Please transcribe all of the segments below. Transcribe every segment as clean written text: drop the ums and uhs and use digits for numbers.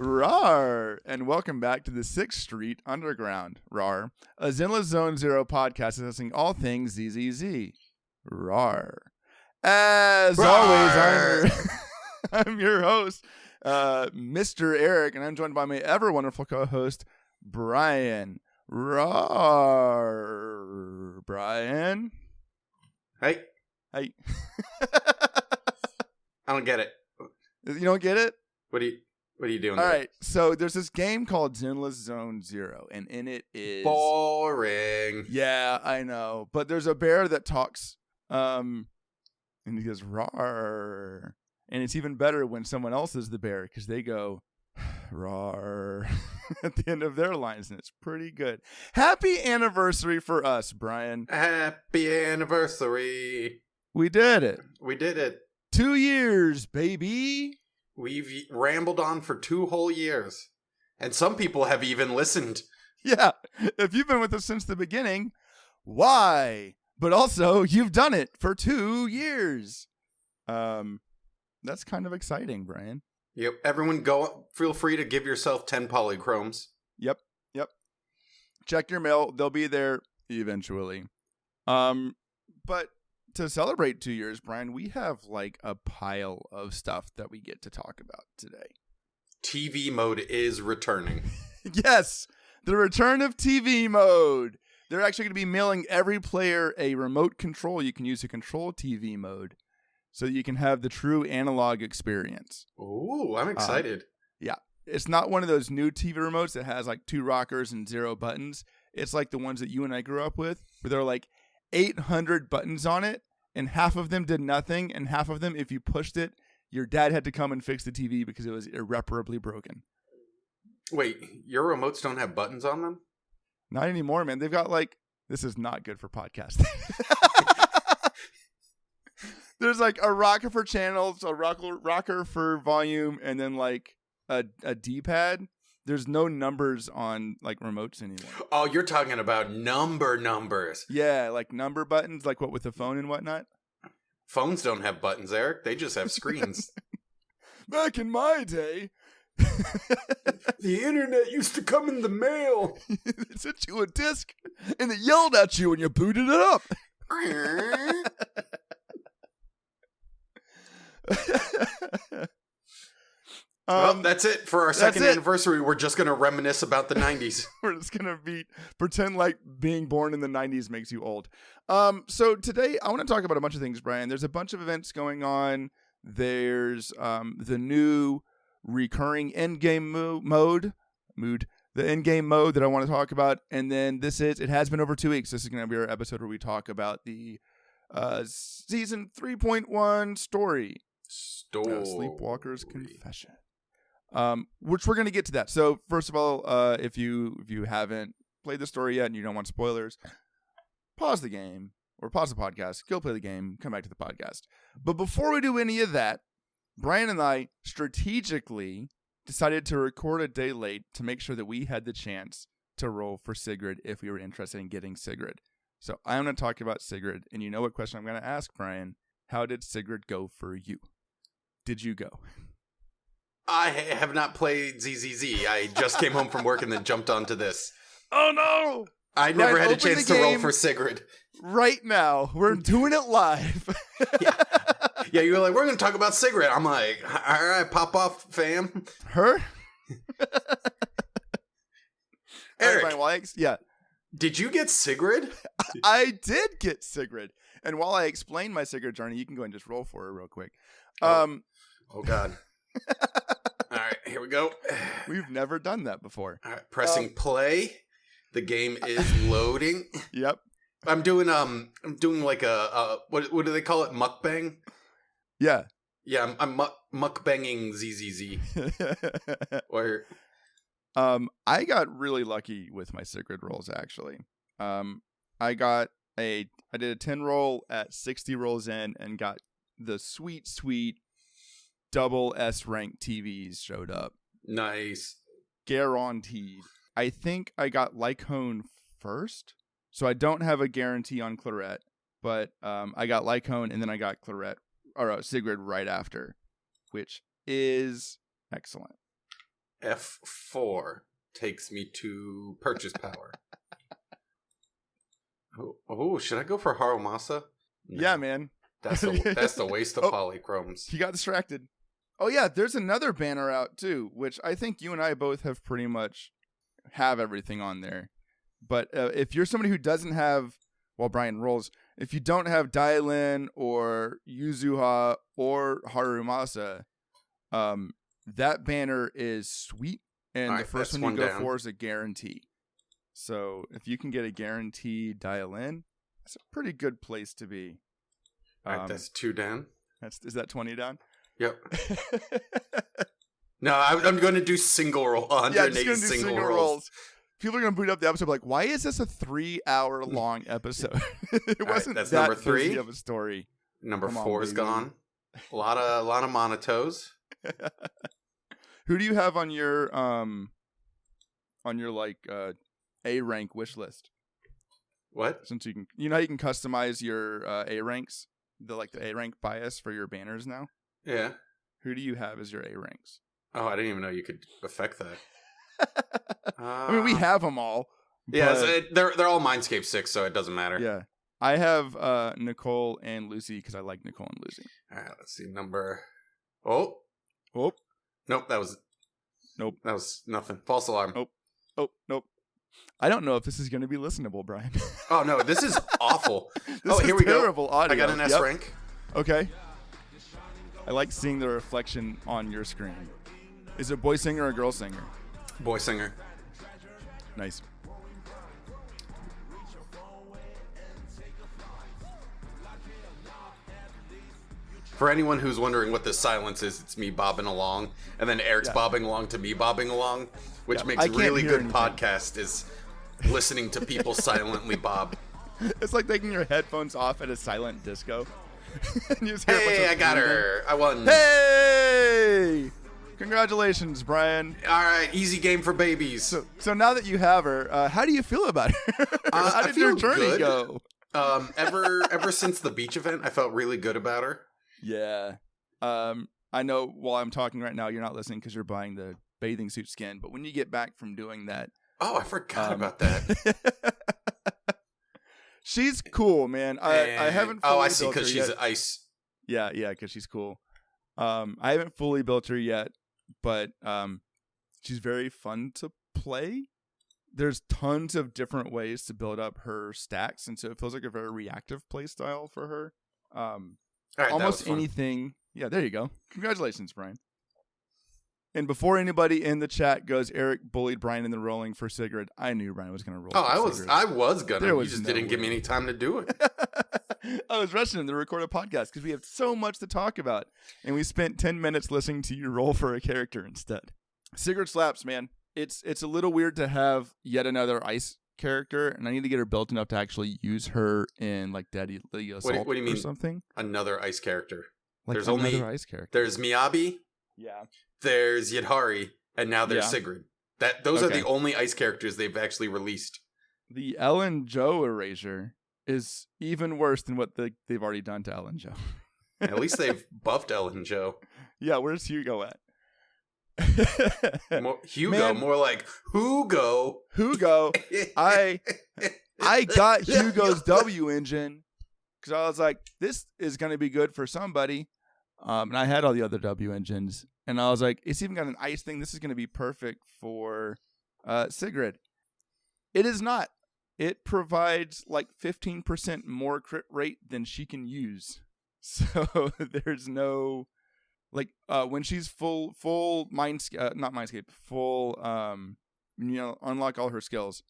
Rawr, and welcome back to the 6th Street Underground. Rawr, a Zenless Zone Zero podcast discussing all things ZZZ. Rawr. As Rawr. always, I'm your host, Mr. Eric, and I'm joined by my ever wonderful co-host, Brian. Rawr. Brian. Hey. Hey. I don't get it. You don't get it? What are you doing? All right, so there's this game called Zenless Zone Zero, and in it is boring. Yeah, I know, but there's a bear that talks, and he goes "rawr," and it's even better when someone else is the bear because they go "rawr" at the end of their lines, and it's pretty good. Happy anniversary for us, Brian! Happy anniversary! We did it. We did it. 2 years, baby. We've rambled on for 2 whole years. And some people have even listened. Yeah. If you've been with us since the beginning, why? But also, you've done it for 2 years. That's kind of exciting, Brian. Yep. Everyone feel free to give yourself 10 polychromes. Yep. Check your mail. They'll be there eventually. But to celebrate 2 years, Brian, we have like a pile of stuff that we get to talk about today. TV mode is returning. Yes, the return of TV mode. They're actually going to be mailing every player a remote control you can use to control TV mode so that you can have the true analog experience. Ooh, I'm excited. Yeah. It's not one of those new TV remotes that has like 2 rockers and 0 buttons. It's like the ones that you and I grew up with, where there are like 800 buttons on it, and half of them did nothing, and half of them, if you pushed it, your dad had to come and fix the TV because it was irreparably broken. Wait, your remotes don't have buttons on them? Not anymore, man. They've got like, this is not good for podcasting. There's like a rocker for channels, a rocker for volume, and then like a D-pad. There's no numbers on like remotes anymore. Oh, you're talking about numbers. Yeah, like number buttons, like what with the phone and whatnot. Phones don't have buttons, Eric. They just have screens. Back in my day, the internet used to come in the mail. It sent you a disc, and it yelled at you when you booted it up. Well, that's it for our second anniversary. We're just going to reminisce about the 90s. We're just going to pretend like being born in the 90s makes you old. So today I want to talk about a bunch of things, Brian. There's a bunch of events going on. There's the new recurring endgame mode, the endgame mode that I want to talk about. And then it has been over 2 weeks. This is going to be our episode where we talk about the season 3.1 story. Sleepwalker's Confession. Which we're going to get to that. So first of all, if you haven't played the story yet and you don't want spoilers, pause the game or pause the podcast, go play the game, come back to the podcast. But before we do any of that, Brian and I strategically decided to record a day late to make sure that we had the chance to roll for Sigrid if we were interested in getting Sigrid. So I'm going to talk about Sigrid, and you know what question I'm going to ask, Brian. How did Sigrid go for you? Did you go? I have not played ZZZ. I just came home from work and then jumped onto this. Oh, no! I never had a chance to roll for Sigrid. Right now. We're doing it live. Yeah, you were like, we're going to talk about Sigrid. I'm like, all right, pop off, fam. Her? Eric. Right, yeah. Did you get Sigrid? I did get Sigrid. And while I explain my Sigrid journey, you can go and just roll for her real quick. Oh God. All right, here we go. We've never done that before. All right, pressing play. The game is loading. Yep. I'm doing like a what do they call it? Mukbang? Yeah. Yeah, I'm mukbanging ZZZ. Or I got really lucky with my Sigrid rolls actually. I did a 10 roll at 60 rolls in and got the sweet double S rank TVs showed up. Nice. Guaranteed. I think I got Lycone first, so I don't have a guarantee on Claret, but I got Lycone and then I got Sigrid right after, which is excellent. F4 takes me to purchase power. Should I go for Harumasa? No. Yeah, man. That's the waste of polychromes. He got distracted. Oh, yeah, there's another banner out, too, which I think you and I both have pretty much have everything on there. But if you're somebody who doesn't have, while Brian rolls, if you don't have Dailin or Yuzuha or Harumasa, that banner is sweet. And the first one you go for is a guarantee. So if you can get a guaranteed Dailin, that's a pretty good place to be. All right, that's 2 down. Is that 20 down? Yep. No, I'm going to do single roll. 180 single rolls. People are going to boot up the episode like, why is this a 3-hour long episode? It wasn't that's that number 3 busy of a story. Number 4 is gone. A lot of monotos. Who do you have on your A rank wish list? What? Since you can, how you can customize your A ranks, the A rank bias for your banners now. Yeah. Who do you have as your A ranks? Oh, I didn't even know you could affect that. I mean, we have them all. Yeah, so they're all Mindscape 6, so it doesn't matter. Yeah. I have Nicole and Lucy because I like Nicole and Lucy. All right, let's see. Number... Oh. Nope, that was... Nope. That was nothing. False alarm. Nope. I don't know if this is going to be listenable, Brian. Oh, no, this is awful. Here we go. Terrible audio. I got an S rank. Okay. I like seeing the reflection on your screen. Is it boy singer or girl singer? Boy singer. Nice. For anyone who's wondering what this silence is, it's me bobbing along, and then Eric's bobbing along to me bobbing along, which makes really good podcast is listening to people silently bob. It's like taking your headphones off at a silent disco. Hey, I got her. I won. Hey! Congratulations, Brian. All right, easy game for babies. So now that you have her, how do you feel about her? How did your journey go? Ever since the beach event, I felt really good about her. Yeah. I know while I'm talking right now, you're not listening because you're buying the bathing suit skin. But when you get back from doing that... Oh, I forgot about that. She's cool, man. I haven't fully I see, built her because she's yet. ice. Yeah, because she's cool. I haven't fully built her yet, but she's very fun to play. There's tons of different ways to build up her stacks, and so it feels like a very reactive play style for her. All right, almost anything. Yeah, there you go. Congratulations, Brian. And before anybody in the chat goes, Eric bullied Brian in the rolling for Sigrid. I knew Brian was going to roll. Oh, I was gonna. You just didn't give me any time to do it. I was rushing to record a podcast because we have so much to talk about, and we spent 10 minutes listening to you roll for a character instead. Sigrid slaps, man. It's a little weird to have yet another ice character, and I need to get her built enough to actually use her in like Deadly Assault what do you mean, or something. Another ice character. Like there's another only ice character. There's Miyabi. Yeah. There's Yadhari, and now there's Sigrid. Those are the only ice characters they've actually released. The Ellen Joe erasure is even worse than what they've already done to Ellen Joe. At least they've buffed Ellen Joe. Yeah, where's Hugo at? More like Hugo. Hugo. I got Hugo's W engine because I was like, this is going to be good for somebody. And I had all the other W engines. And I was like, it's even got an ice thing. This is going to be perfect for Sigrid. It is not. It provides like 15% more crit rate than she can use. So there's no... Like, when she's full Mindscape, full, unlock all her skills,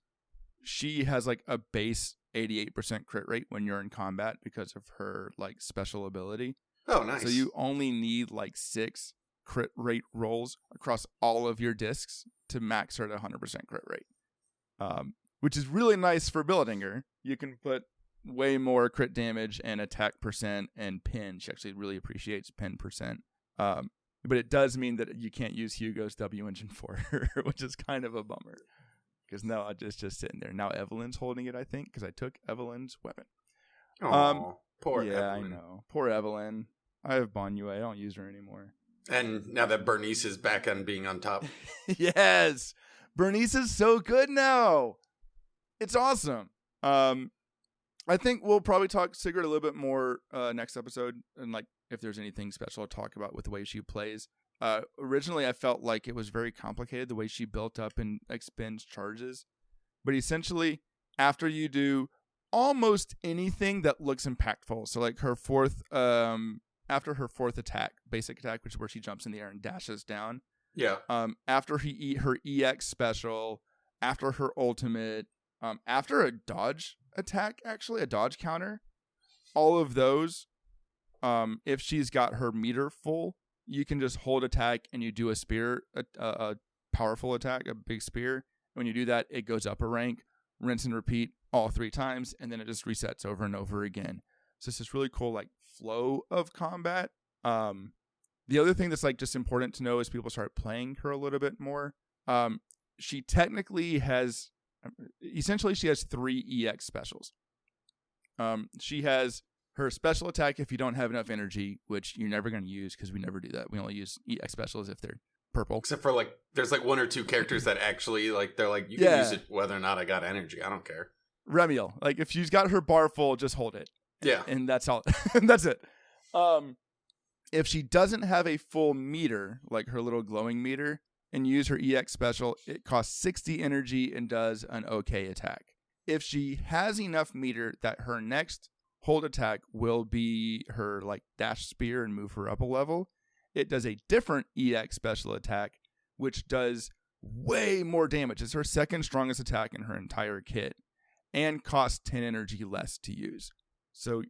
she has, like, a base 88% crit rate when you're in combat because of her, like, special ability. Oh, nice. So you only need, like, 6 crit rate rolls across all of your discs to max her at 100% crit rate, which is really nice for building her. You can put way more crit damage and attack percent and pin. She actually really appreciates pin percent. But it does mean that you can't use Hugo's W engine for her, which is kind of a bummer. Because now it's just sitting there. Now Evelyn's holding it, I think, because I took Evelyn's weapon. Oh, poor Evelyn. Yeah, I know. Poor Evelyn. I have Banyue. I don't use her anymore. And now that Bernice is back on being on top. Yes. Bernice is so good now. It's awesome. I think we'll probably talk Sigrid a little bit more next episode, and like if there's anything special to talk about with the way she plays. Originally, I felt like it was very complicated the way she built up and expends charges, but essentially, after you do almost anything that looks impactful, so like her fourth, after her fourth attack, basic attack, which is where she jumps in the air and dashes down. Yeah. After her EX special, after her ultimate, after a dodge attack, actually a dodge counter, all of those, if she's got her meter full, you can just hold attack and you do a spear, a powerful attack, a big spear. When you do that, it goes up a rank, rinse and repeat all 3 times, and then it just resets over and over again. So it's this really cool like flow of combat. The other thing that's like just important to know as people start playing her a little bit more, she technically has, essentially she has 3 EX specials. She has her special attack if you don't have enough energy, which you're never going to use because we never do that. We only use EX specials if they're purple. Except for like, there's like 1 or 2 characters that actually like, they're like, you can use it whether or not I got energy. I don't care. Remielle, like if she's got her bar full, just hold it. Yeah. And that's all. That's it. If she doesn't have a full meter, like her little glowing meter, and use her EX special, it costs 60 energy and does an okay attack. If she has enough meter that her next hold attack will be her like dash spear and move her up a level, it does a different EX special attack, which does way more damage. It's her second strongest attack in her entire kit and costs 10 energy less to use. So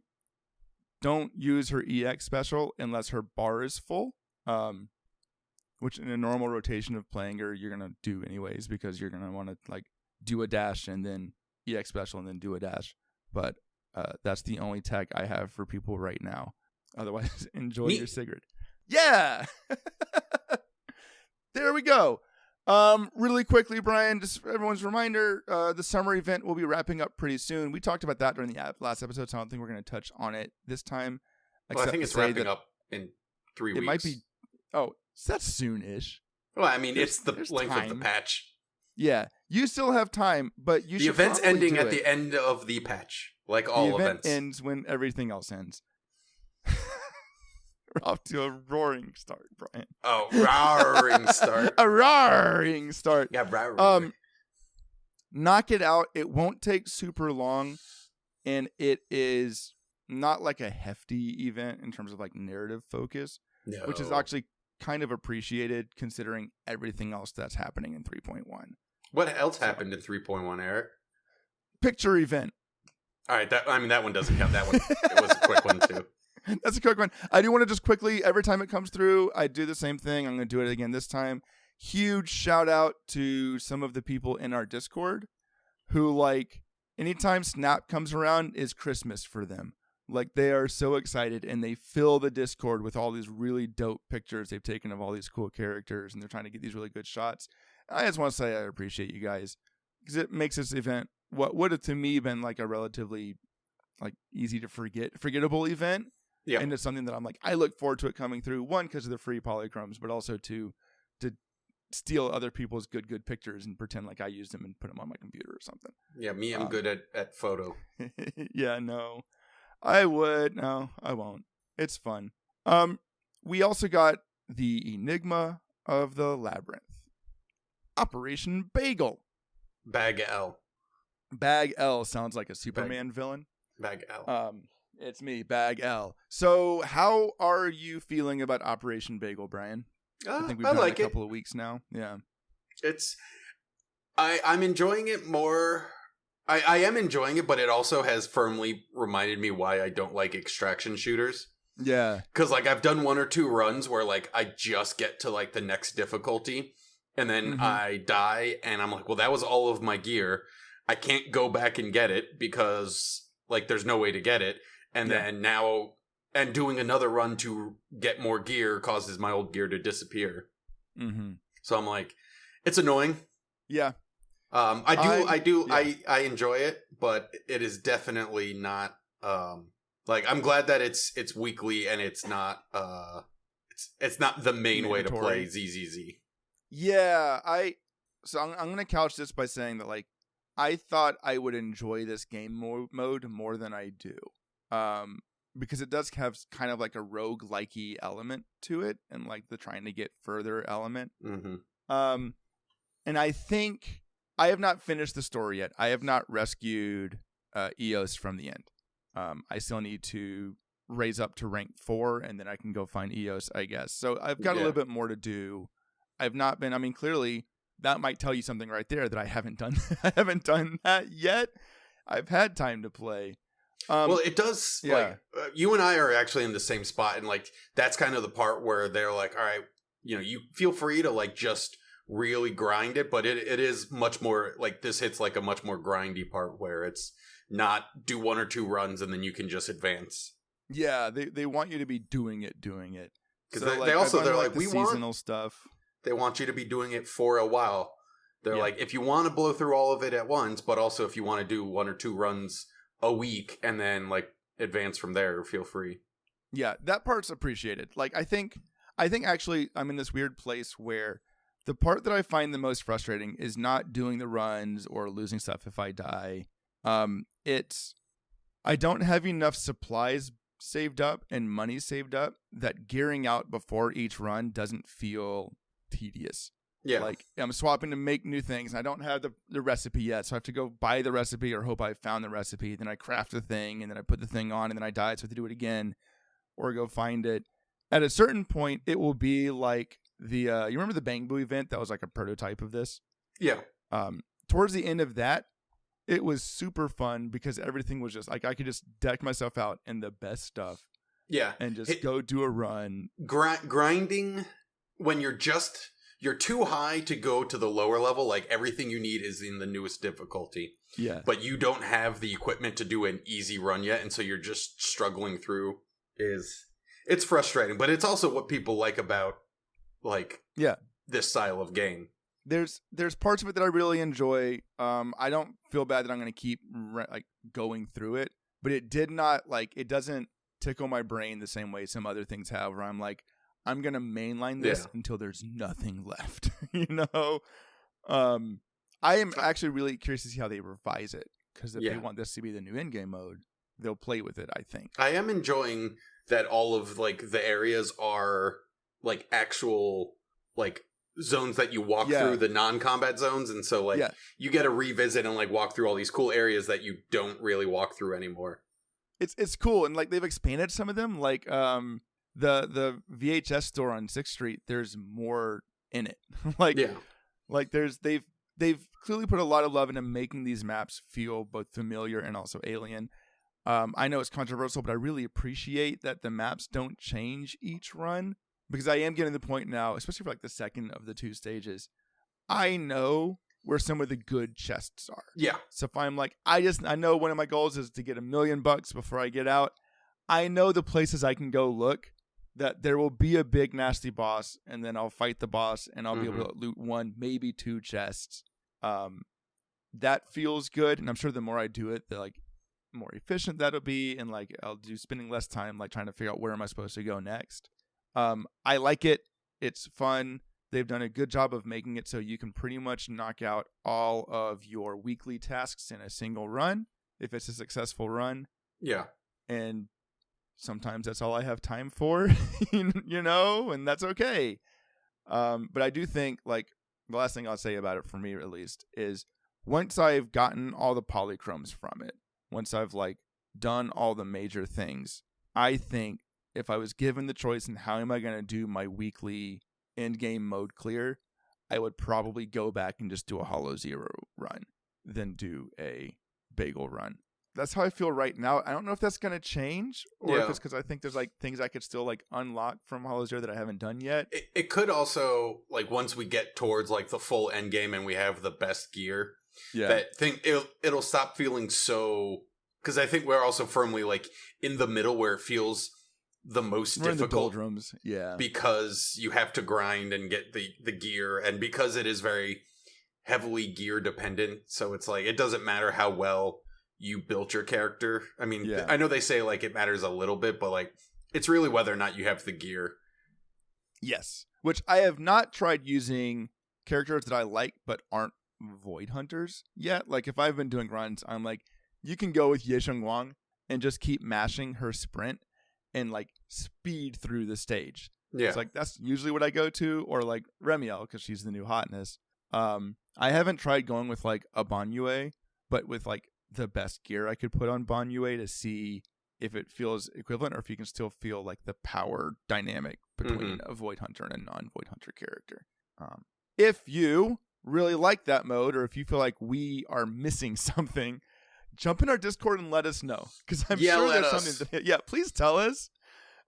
don't use her EX special unless her bar is full, which in a normal rotation of playing her, you're going to do anyways, because you're going to want to like do a dash and then EX special and then do a dash. But that's the only tech I have for people right now. Otherwise, enjoy your Sigrid. Yeah! There we go. Really quickly, Brian, just for everyone's reminder, the summer event will be wrapping up pretty soon. We talked about that during the last episode, so I don't think we're going to touch on it this time. Well, I think it's wrapping up in 3 weeks. It might be. Oh, so that's soon-ish. Well, I mean, it's the length of the patch. Yeah, you still have time, but you should. The event's ending at the end of the patch, like all events. The event ends when everything else ends. We're off to a roaring start, Brian. Oh, roaring start. A roaring start. Yeah, roaring. Knock it out. It won't take super long, and it is not like a hefty event in terms of like narrative focus, which is actually kind of appreciated considering everything else that's happening in 3.1. What else happened in 3.1, Eric? Picture event. All right, that one doesn't count. That one, it was a quick one too. That's a quick one. I do want to just quickly, every time it comes through, I do the same thing. I'm going to do it again this time. Huge shout out to some of the people in our Discord who, like, anytime Snap comes around is Christmas for them. Like, they are so excited and they fill the Discord with all these really dope pictures they've taken of all these cool characters, and they're trying to get these really good shots. I just want to say I appreciate you guys because it makes this event what would have to me been like a relatively like easy to forgettable event. Yeah. And it's something that I'm like, I look forward to it coming through. One, because of the free polychromes, but also to steal other people's good pictures and pretend like I used them and put them on my computer or something. Yeah, I'm good at photo. Yeah, no. I would. No, I won't. It's fun. We also got the Enigma of the Labyrinth. Operation Bagel. Bag L. Bag L sounds like a Superman villain. Bag L. It's me, Bag L. So, how are you feeling about Operation Bagel, Brian? I think we've done it a couple of weeks now. Yeah. I'm enjoying it more. I am enjoying it, but it also has firmly reminded me why I don't like extraction shooters. Yeah. Because, like, I've done 1 or 2 runs where, like, I just get to, like, the next difficulty, and then I die, and I'm like, well, that was all of my gear. I can't go back and get it because, like, there's no way to get it. And then now, and doing another run to get more gear causes my old gear to disappear. Mm-hmm. So I'm like, it's annoying. Yeah. I enjoy it, but it is definitely not, like, I'm glad that it's weekly and it's not it's not the main way to play ZZZ. Yeah, I'm gonna couch this by saying that like I thought I would enjoy this game mode more than I do, because it does have kind of like a rogue-likey element to it, and like the trying to get further element. Mm-hmm. And I think I have not finished the story yet. I have not rescued Eos from the end. I still need to raise up to rank 4, and then I can go find Eos, I guess. So I've got a little bit more to do. I've not been. I mean, clearly that might tell you something right there that I haven't done. I haven't done that yet. I've had time to play. Well, it does. Yeah. Like you and I are actually in the same spot, and like that's kind of the part where they're like, all right, you feel free to like just really grind it, but it is much more like this hits like a much more grindy part where it's not do 1 or 2 runs and then you can just advance. Yeah, they want you to be doing it because so, they're like we want seasonal stuff. They want you to be doing it for a while. They're like, if you want to blow through all of it at once, but also if you want to do 1 or 2 runs a week and then like advance from there, feel free. Yeah, that part's appreciated. Like I think actually I'm in this weird place where the part that I find the most frustrating is not doing the runs or losing stuff if I die. I don't have enough supplies saved up and money saved up that gearing out before each run doesn't feel tedious. Yeah. Like I'm swapping to make new things. And I don't have the recipe yet. So I have to go buy the recipe or hope I found the recipe. Then I craft the thing and then I put the thing on and then I die. So I have to do it again or go find it. At a certain point, it will be like you remember the Bang Boo event that was like a prototype of this? Yeah. Towards the end of that, it was super fun because everything was just like I could just deck myself out in the best stuff. Yeah. And just go do a run. Grinding when you're too high to go to the lower level, like everything you need is in the newest difficulty. Yeah. But you don't have the equipment to do an easy run yet, and so you're just struggling through. It's frustrating, but it's also what people like about this style of game. There's parts of it that I really enjoy. I don't feel bad that I'm going to keep going through it, but it doesn't tickle my brain the same way some other things have where I'm like, I'm going to mainline this until there's nothing left, I am actually really curious to see how they revise it because if they want this to be the new in-game mode, they'll play with it, I think. I am enjoying that all of like the areas are like actual like zones that you walk through, the non-combat zones, and so like you get to revisit and like walk through all these cool areas that you don't really walk through anymore. It's cool, and like they've expanded some of them, like the VHS store on 6th Street. There's more in it, like they've clearly put a lot of love into making these maps feel both familiar and also alien. I know it's controversial, but I really appreciate that the maps don't change each run. Because I am getting to the point now, especially for like the second of the 2 stages, I know where some of the good chests are. Yeah. So if I'm like, I know one of my goals is to get $1 million before I get out. I know the places I can go look that there will be a big nasty boss, and then I'll fight the boss, and I'll be able to loot 1, maybe 2 chests. That feels good, and I'm sure the more I do it, the like more efficient that'll be, and like I'll do spending less time like trying to figure out where am I supposed to go next. I like it. It's fun. They've done a good job of making it so you can pretty much knock out all of your weekly tasks in a single run if it's a successful run. Yeah. And sometimes that's all I have time for, and that's okay. But I do think like the last thing I'll say about it for me at least is once I've gotten all the polychromes from it, once I've like done all the major things, I think if I was given the choice in how am I going to do my weekly end game mode clear, I would probably go back and just do a Hollow Zero run, then do a Bagel run. That's how I feel right now. I don't know if that's going to change or if it's because I think there's like things I could still like unlock from Hollow Zero that I haven't done yet. It could also like once we get towards like the full end game and we have the best gear, that thing it'll stop feeling so, because I think we're also firmly like in the middle where it feels the most difficult. In the doldrums, because you have to grind and get the gear, and because it is very heavily gear dependent, so it's like it doesn't matter how well you built your character. I mean, I know they say like it matters a little bit, but like it's really whether or not you have the gear. Yes. Which I have not tried using characters that I like but aren't void hunters yet. Like, if I've been doing runs, I'm like, you can go with Yesheng Wang and just keep mashing her sprint and like speed through the stage. Yeah. It's like, that's usually what I go to, or like Remielle, because she's the new hotness. I haven't tried going with like a Banyue, but with like the best gear I could put on Banyue to see if it feels equivalent or if you can still feel like the power dynamic between a void hunter and a non-void hunter character. If you really like that mode, or if you feel like we are missing something, jump in our Discord and let us know, because I'm sure there's something. Please tell us.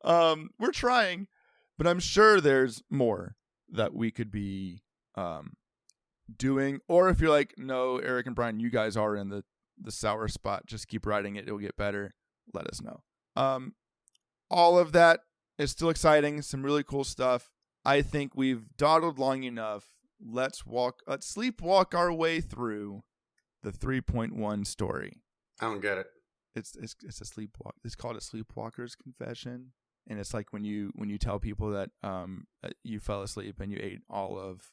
We're trying, but I'm sure there's more that we could be doing. Or if you're like, no, Eric and Brian, you guys are in the sour spot, just keep riding it, it'll get better, let us know. All of that is still exciting, some really cool stuff. I think we've dawdled long enough. Let's sleepwalk our way through the 3.1 story. I don't get it. It's a sleepwalk. It's called a sleepwalker's confession, and it's like when you tell people that you fell asleep and you ate all of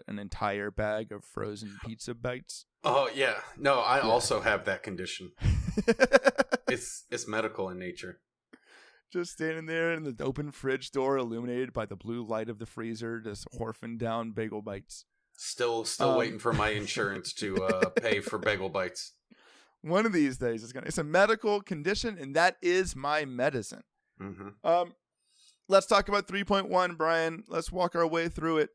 an entire bag of frozen pizza bites. Oh yeah, no, I also have that condition. It's medical in nature. Just standing there in the open fridge door, illuminated by the blue light of the freezer, just horfing down bagel bites. Still waiting for my insurance to pay for bagel bites. One of these days, it's a medical condition, and that is my medicine. Mm-hmm. Let's talk about 3.1, Brian. Let's walk our way through it.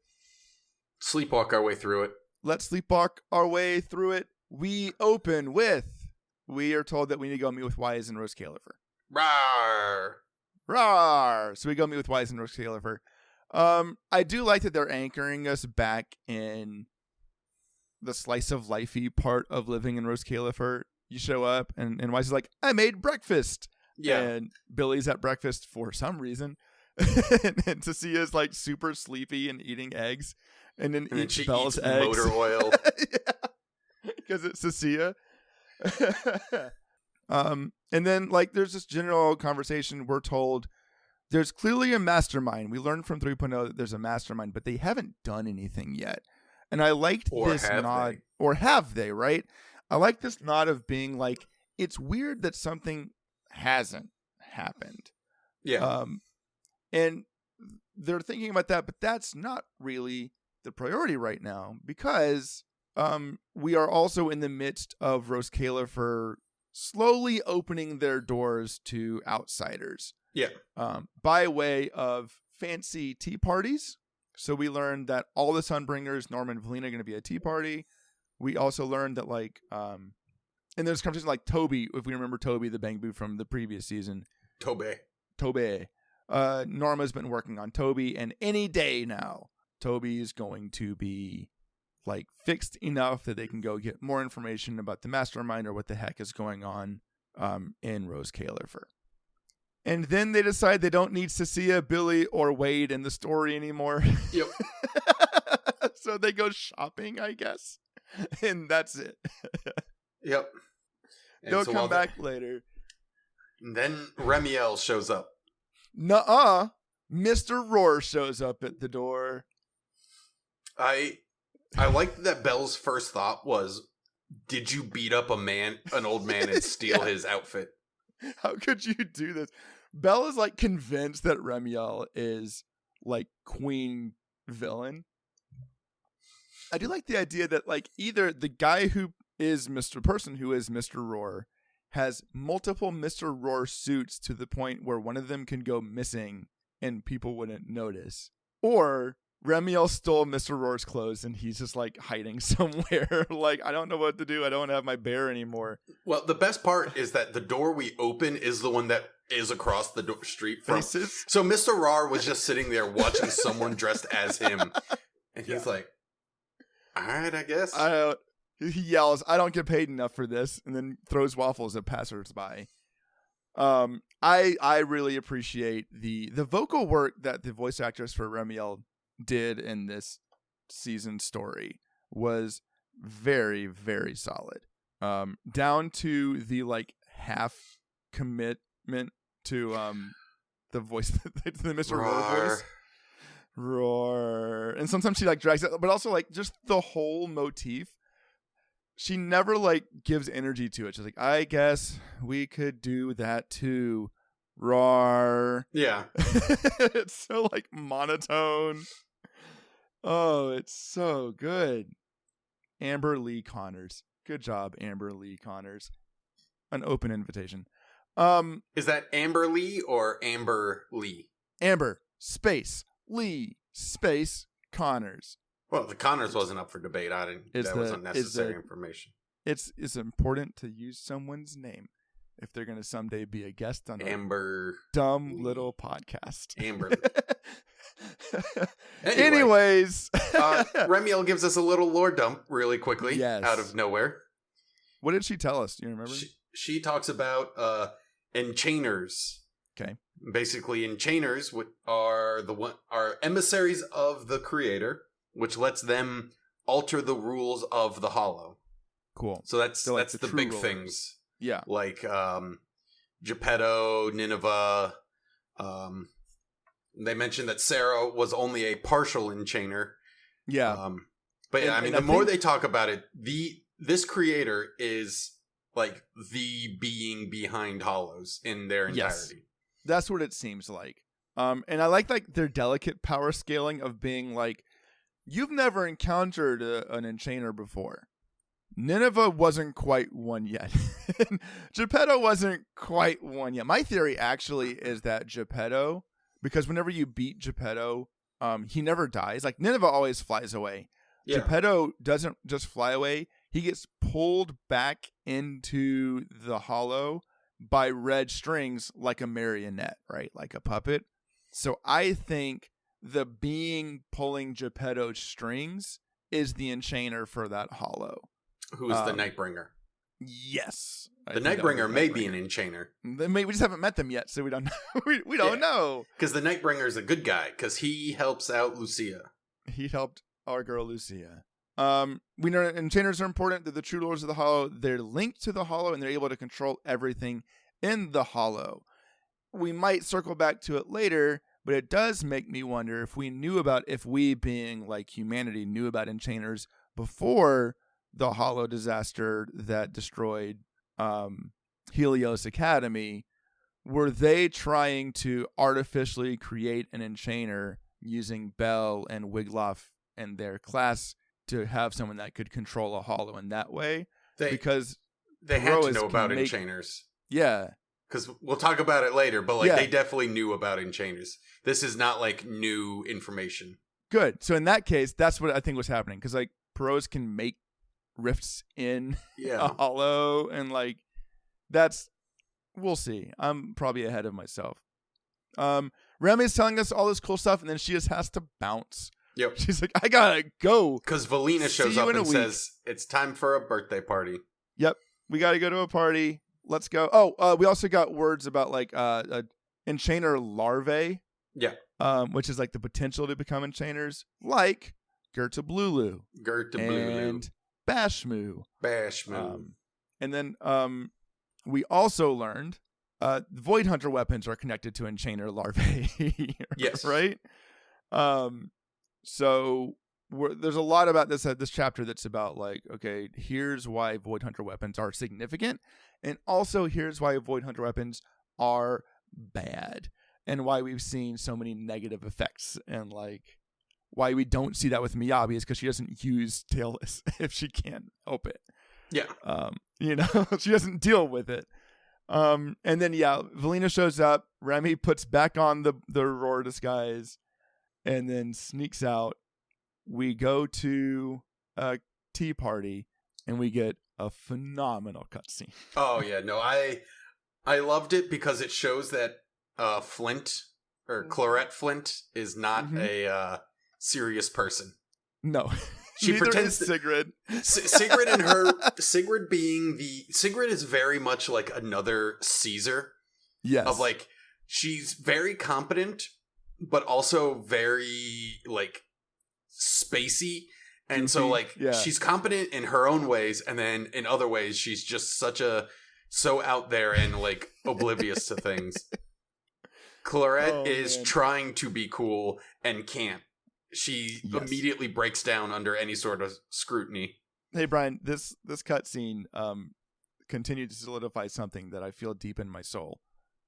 Sleepwalk our way through it. Let's sleepwalk our way through it. We open with, we are told that we need to go meet with Wise and Rose Califer. Rawr! Rawr! So we go meet with Wise and Rose Califer. I do like that they're anchoring us back in the slice of lifey part of living in Rose Califer. You show up and Wise is like, I made breakfast. Yeah. And Billy's at breakfast for some reason. and Cecia's like super sleepy and eating eggs. And then eats Belle's eggs. Motor oil. Because it's Cecilia. And then like there's this general conversation. We're told there's clearly a mastermind. We learned from 3.0 that there's a mastermind, but they haven't done anything yet. And I liked this nod. Or have they, right? I like this nod of being like, it's weird that something hasn't happened. Yeah. And they're thinking about that, but that's not really the priority right now, because we are also in the midst of Rose Califer slowly opening their doors to outsiders. Yeah. By way of fancy tea parties. So we learned that all the Sunbringers, Norman and Valina, are going to be at a tea party. We also learned that like, and there's conversation like Toby, if we remember Toby the Bang Boo from the previous season. Toby. Norma's been working on Toby, and any day now, Toby is going to be like fixed enough that they can go get more information about the mastermind or what the heck is going on in Rose Califer. And then they decide they don't need Cecilia, Billy, or Wade in the story anymore. Yep. So they go shopping, I guess. And that's it. Yep. They'll come back later. And then Remielle shows up. Nuh-uh. Mr. Roar shows up at the door. I liked that Belle's first thought was, did you beat up an old man and steal his outfit? How could you do this? Belle is like convinced that Remielle is like queen villain. I do like the idea that like either the guy who is Mr. Roar has multiple Mr. Roar suits to the point where one of them can go missing and people wouldn't notice. Or Remielle stole Mr. Roar's clothes and he's just like hiding somewhere. Like, I don't know what to do. I don't have my bear anymore. Well, the best part is that the door we open is the one that is across the street from. So Mr. Roar was just sitting there watching someone dressed as him. And he's like, all right, I guess. He yells, I don't get paid enough for this, and then throws waffles at passersby. I really appreciate the vocal work that the voice actress for Remielle did in this season story was very, very solid. Down to the like half commitment to the voice, the Mr. Roar voice. roar. And sometimes she like drags it, but also like just the whole motif. She never like gives energy to it. She's like, I guess we could do that too. Roar. Yeah. It's so like monotone. Oh, it's so good. Amber Lee Connors. Good job, Amber Lee Connors. An open invitation. Is that Amber Lee or Amber Lee? Amber, space, Lee, space, Connors. Well, the Connors wasn't up for debate. That was unnecessary information. It's important to use someone's name if they're going to someday be a guest on Amber dumb little podcast. Amber. Anyways. Remielle gives us a little lore dump really quickly out of nowhere. What did she tell us? Do you remember? She talks about enchainers. Okay. Basically, enchainers are emissaries of the creator, which lets them alter the rules of the hollow. Cool. So that's the big rulers. Things. Yeah. Like Geppetto, Nineveh. They mentioned that Sarah was only a partial enchainer. Yeah. But yeah, the more they talk about it, this creator is like the being behind hollows in their entirety. Yes. That's what it seems like. And I like their delicate power scaling of being like, you've never encountered an enchainer before. Nineveh wasn't quite one yet. Geppetto wasn't quite one yet. My theory actually is that Geppetto, because whenever you beat Geppetto, he never dies. Like Nineveh always flies away. Yeah. Geppetto doesn't just fly away. He gets pulled back into the hollow by red strings like a marionette, right? Like a puppet. So I think the being pulling Geppetto's strings is the enchainer for that hollow. Who is the Nightbringer? Yes. The Nightbringer may be an enchainer. We just haven't met them yet, so we don't know. we don't know. Because the Nightbringer is a good guy, because he helps out Lucia. He helped our girl Lucia. We know enchainers are important. They're the true lords of the hollow. They're linked to the hollow, and they're able to control everything in the hollow. We might circle back to it later, but it does make me wonder if we being like humanity knew about enchainers before the hollow disaster that destroyed Helios Academy. Were they trying to artificially create an enchainer using Belle and Wiglaf and their class to have someone that could control a hollow in that way? Because they had to know about enchainers. Yeah. Because we'll talk about it later, but they definitely knew about enchainers. This is not like new information. Good. So in that case, that's what I think was happening. Because like Perot's can make rifts in a hollow, and like we'll see. I'm probably ahead of myself. Remy's telling us all this cool stuff, and then she just has to bounce. Yep. She's like, I gotta go. Because Valina shows up and says, it's time for a birthday party. Yep. We gotta go to a party. Let's go. Oh, we also got words about like enchainer larvae. Yeah. Which is like the potential to become enchainers, like Gertablulu. And Bashmoo. And then we also learned Void Hunter weapons are connected to enchainer larvae. Yes. Right? So there's a lot about this chapter that's about like, okay, here's why Void Hunter weapons are significant, and also here's why Void Hunter weapons are bad, and why we've seen so many negative effects, and like why we don't see that with Miyabi is because she doesn't use tailless if she can't help it. Yeah. She doesn't deal with it. And then Valina shows up. Remy puts back on the roar disguise, and then sneaks out. We go to a tea party, and we get a phenomenal cutscene. Oh yeah, no, I loved it because it shows that Flint or Clarette Flint is not a serious person. No. She pretends Sigrid. Sigrid Sigrid is very much like another Caesar. Yes. Of like, she's very competent, but also very like spacey. And so like she's competent in her own ways, and then in other ways she's just so out there and like oblivious to things. Clarette is trying to be cool and can't. She immediately breaks down under any sort of scrutiny. Hey, Brian, this cutscene continued to solidify something that I feel deep in my soul.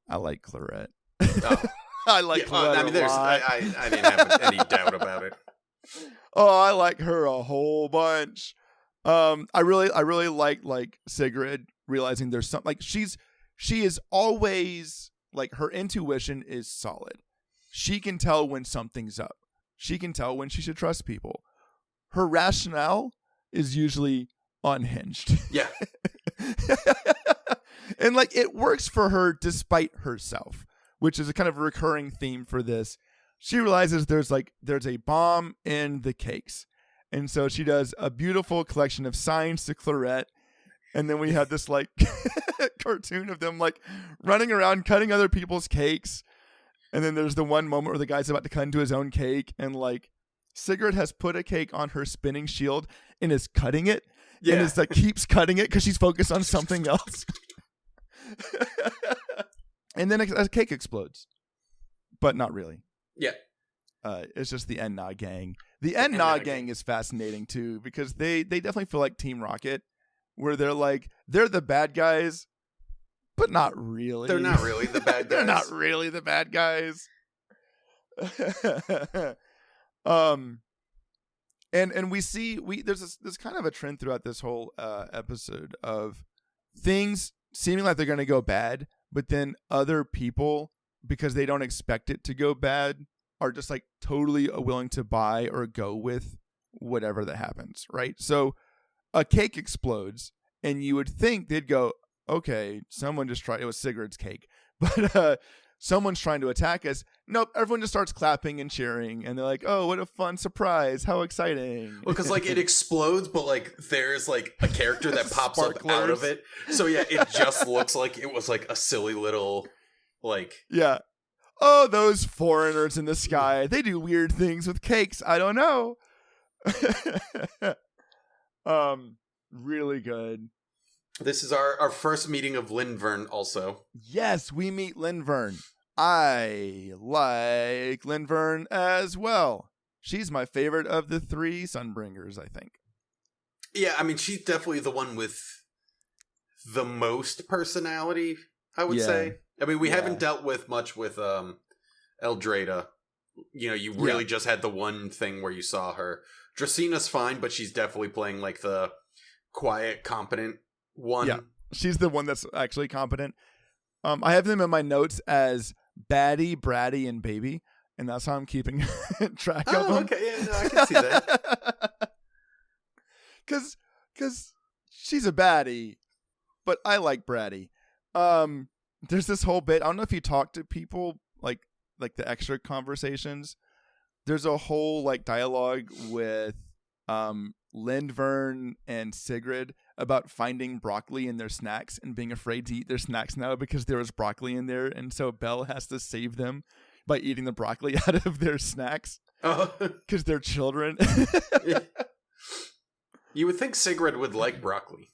I like Clarette. Oh. I like Clarette a lot. I didn't have any doubt about it. Oh, I like her a whole bunch. I really like Sigrid realizing there's something, like she is always, like, her intuition is solid. She can tell when something's up. She can tell when she should trust people. Her rationale is usually unhinged. Yeah. And, like, it works for her despite herself, which is a kind of recurring theme for this. She realizes there's a bomb in the cakes. And so she does a beautiful collection of signs to Clarette. And then we have this, like, cartoon of them, like, running around cutting other people's cakes. And then there's the one moment where the guy's about to cut into his own cake. And, like, Sigrid has put a cake on her spinning shield and is cutting it. Yeah. And is, like, keeps cutting it because she's focused on something else. And then a cake explodes. But not really. Yeah. It's just the Enna gang. The Enna gang is fascinating, too, because they definitely feel like Team Rocket, where they're the bad guys, but not really. They're not really the bad guys. They're not really the bad guys. And we see there's kind of a trend throughout this whole episode of things seeming like they're going to go bad, but then other people, because they don't expect it to go bad, are just, like, totally willing to buy or go with whatever that happens, right? So a cake explodes, and you would think they'd go, okay, someone just tried. It was Sigrid's cake, but someone's trying to attack us. Nope, everyone just starts clapping and cheering, and they're like, oh, what a fun surprise. How exciting. Well, because, like, it explodes, but, like, there's, like, a character that pops up out of it. So, yeah, it just looks like it was, like, a silly little, like... Yeah. Oh, those foreigners in the sky. They do weird things with cakes. I don't know. Really good. This is our first meeting of Lindvern also. Yes, we meet Lindvern. I like Lindvern as well. She's my favorite of the three Sunbringers, I think. Yeah, I mean, she's definitely the one with the most personality, I would say. I mean, we haven't dealt with much with Eldrada. You know, you really just had the one thing where you saw her. Dracina's fine, but she's definitely playing, like, the quiet, competent one. Yeah, she's the one that's actually competent. I have them in my notes as Baddie, Bratty, and Baby, and that's how I'm keeping track of them. Oh, okay, yeah, no, I can see that. Because she's a baddie, but I like Bratty. There's this whole bit. I don't know if you talk to people, like the extra conversations. There's a whole, like, dialogue with Lindvern and Sigrid about finding broccoli in their snacks and being afraid to eat their snacks now because there was broccoli in there, and so Belle has to save them by eating the broccoli out of their snacks because they're children. You would think Sigrid would like broccoli.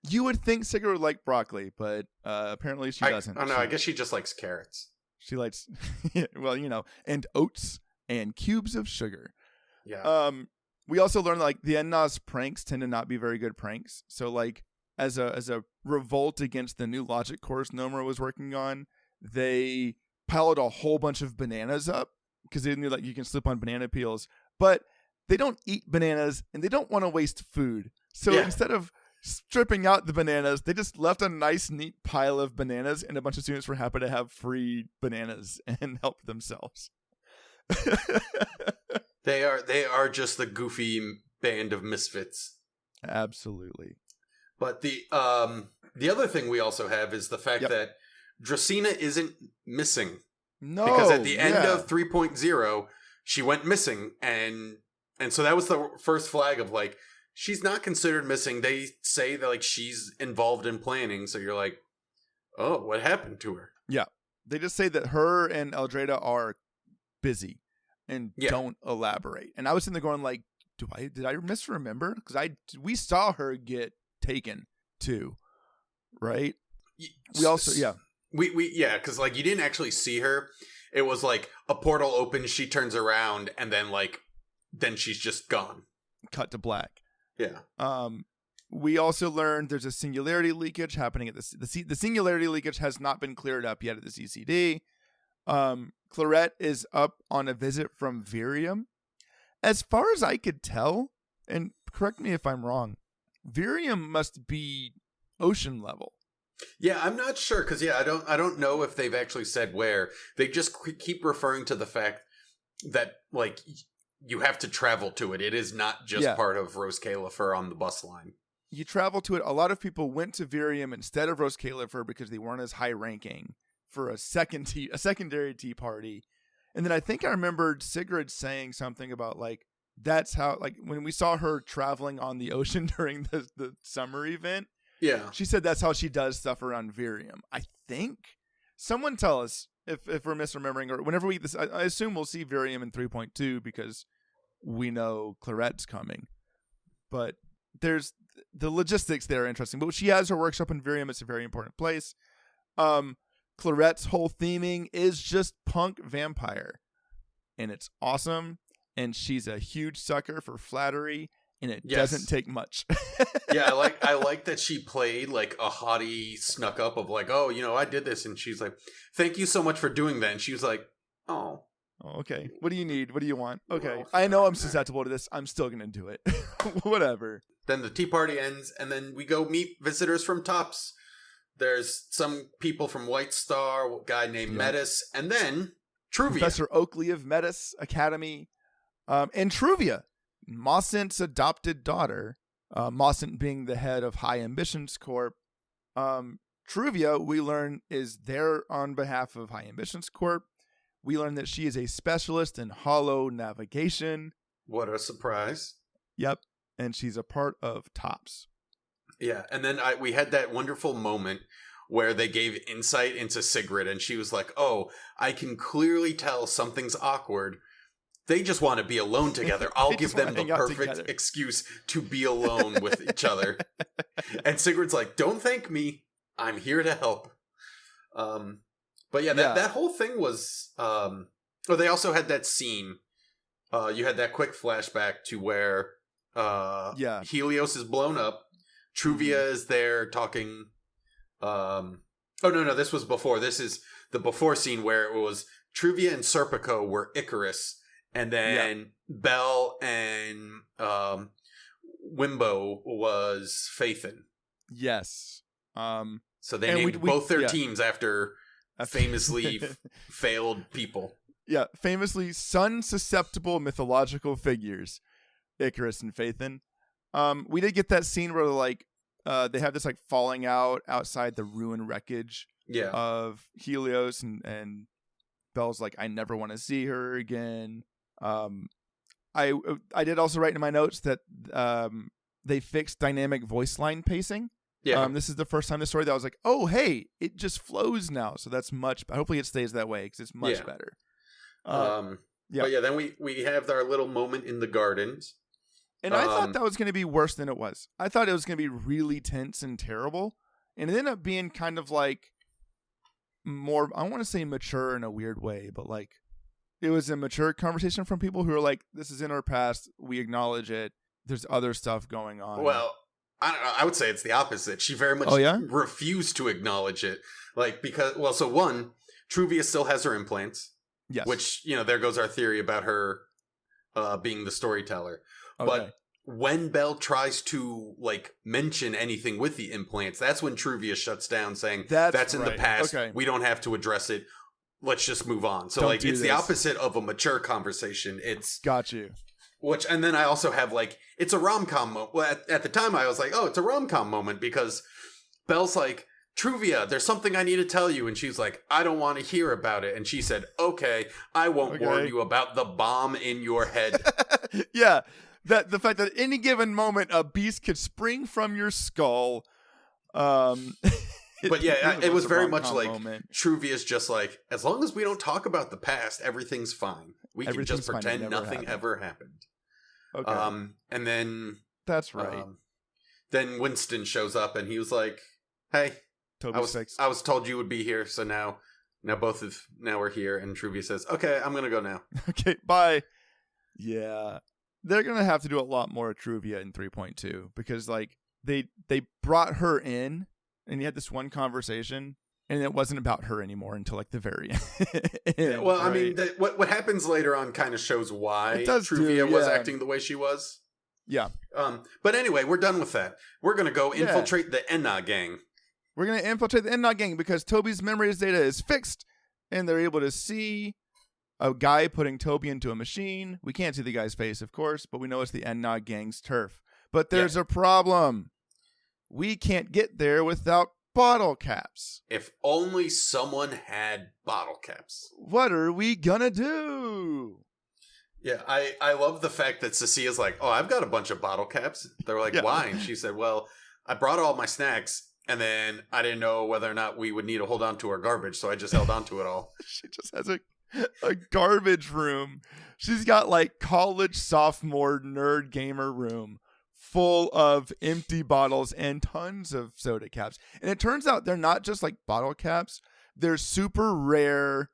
You would think Sigrid would like broccoli, but apparently she doesn't. I don't know. I guess she just likes carrots. She likes, well, you know, and oats and cubes of sugar. Yeah. We also learned, like, the Enna's pranks tend to not be very good pranks. So, like, as a revolt against the new logic course Nomura was working on, they piled a whole bunch of bananas up because they knew, like, you can slip on banana peels. But they don't eat bananas and they don't want to waste food. So instead of stripping out the bananas, they just left a nice, neat pile of bananas, and a bunch of students were happy to have free bananas and help themselves. They are just the goofy band of misfits. Absolutely. But the other thing we also have is the fact that Dracina isn't missing. No. Because at the end of 3.0, she went missing, and so that was the first flag of, like, she's not considered missing. They say that, like, she's involved in planning, so you're like, oh, what happened to her? Yeah. They just say that her and Eldrada are busy and don't elaborate. And I was sitting there going, like, did I misremember? Because we saw her get taken too, right? We also, we because, like, you didn't actually see her, it was like a portal opens, she turns around, and then she's just gone. Cut to black. Yeah. We also learned there's a singularity leakage happening at the singularity leakage has not been cleared up yet at the CCD. Clarette is up on a visit from Virium. As far as I could tell, and correct me if I'm wrong, Virium must be ocean level. Yeah, I'm not sure because I don't know if they've actually said where. They just keep referring to the fact that like you have to travel to it. It is not just part of Rose Califer on the bus line. You travel to it. A lot of people went to Virium instead of Rose Califer because they weren't as high ranking for a secondary tea party. And then I think I remembered Sigrid saying something about like that's how like when we saw her traveling on the ocean during the summer event. Yeah, she said that's how she does stuff around Virium. I think someone tell us if we're misremembering or whenever I assume we'll see Virium in 3.2 because we know Clarette's coming, but there's the logistics there are interesting. But she has her workshop in Virium. It's a very important place. Clarette's whole theming is just punk vampire, and it's awesome. And she's a huge sucker for flattery. And it doesn't take much. Yeah, I like that she played like a haughty snuck up of like, oh, I did this. And she's like, thank you so much for doing that. And she was like, oh, okay. What do you need? What do you want? Okay. I know I'm susceptible to this. I'm still going to do it. Whatever. Then the tea party ends. And then we go meet visitors from Tops. There's some people from White Star, a guy named Metis. And then Truvia. Professor Oakley of Metis Academy. And Truvia. Mossent's adopted daughter, Mossent being the head of High Ambitions Corp. Truvia, we learn, is there on behalf of High Ambitions Corp. We learn that she is a specialist in hollow navigation. What a surprise. Yep. And she's a part of Tops. Yeah. And then we had that wonderful moment where they gave insight into Sigrid, and she was like, oh, I can clearly tell something's awkward. They just want to be alone together. I'll give them the perfect excuse to be alone with each other. And Sigrid's like, don't thank me. I'm here to help. But that whole thing was... they also had that scene. You had that quick flashback to where Helios is blown up. Truvia is there talking... no, this was before. This is the before scene where it was Truvia and Serpico were Icarus. And then Belle and Wimbo was Phaethon. Yes. So they named both their teams after famously failed people. Yeah, famously sun-susceptible mythological figures, Icarus and Phaethon. We did get that scene where they have this falling out outside the ruined wreckage of Helios, and Belle's like, I never want to see her again. I did also write in my notes that they fixed dynamic voice line pacing. Yeah. This is the first time in the story that I was like, oh, hey, it just flows now. So that's much better. Hopefully it stays that way because it's much better. But then we have our little moment in the gardens. And I thought that was going to be worse than it was. I thought it was going to be really tense and terrible. And it ended up being kind of like more, I want to say mature in a weird way, but it was a mature conversation from people who are like, this is in our past. We acknowledge it. There's other stuff going on. Well, I don't know. I would say it's the opposite. She very much refused to acknowledge it. So one, Truvia still has her implants. Yes. Which, there goes our theory about her being the storyteller. Okay. But when Belle tries to mention anything with the implants, that's when Truvia shuts down saying, that's in the past. Okay. We don't have to address it. Let's just move on. So it's the opposite of a mature conversation. It's got you. And then I also have it's a rom-com moment. Well, at the time I was like, oh, it's a rom-com moment because Belle's like, Truvia, there's something I need to tell you. And she's like, I don't want to hear about it. And she said, okay, I won't warn you about the bomb in your head. Yeah. The fact that at any given moment a beast could spring from your skull. But it was very much Truvia's just as long as we don't talk about the past, everything's fine. We can just pretend nothing ever happened. Okay. And then that's right. Then Winston shows up and he was like, "Hey, I was told you would be here, so now Now we're here, and Truvia says, "Okay, I'm gonna go now." Okay, bye. Yeah, they're gonna have to do a lot more Truvia in 3.2 because like they brought her in, and you had this one conversation, and it wasn't about her anymore until like the very end. Yeah, well, right? I mean, what happens later on kind of shows why Truvia was acting the way she was. Yeah. But anyway, we're done with that. We're gonna go infiltrate the Enna gang. We're gonna infiltrate the Enna gang because Toby's memories data is fixed, and they're able to see a guy putting Toby into a machine. We can't see the guy's face, of course, but we know it's the Enna gang's turf. But there's a problem. We can't get there without bottle caps. If only someone had bottle caps. What are we gonna do? Yeah, I love the fact that Cecilia's like, oh, I've got a bunch of bottle caps. They're like, why? And she said, well, I brought all my snacks, and then I didn't know whether or not we would need to hold on to our garbage, so I just held on to it all. She just has a garbage room. She's got like college sophomore nerd gamer room full of empty bottles and tons of soda caps. And it turns out they're not just like bottle caps. They're super rare,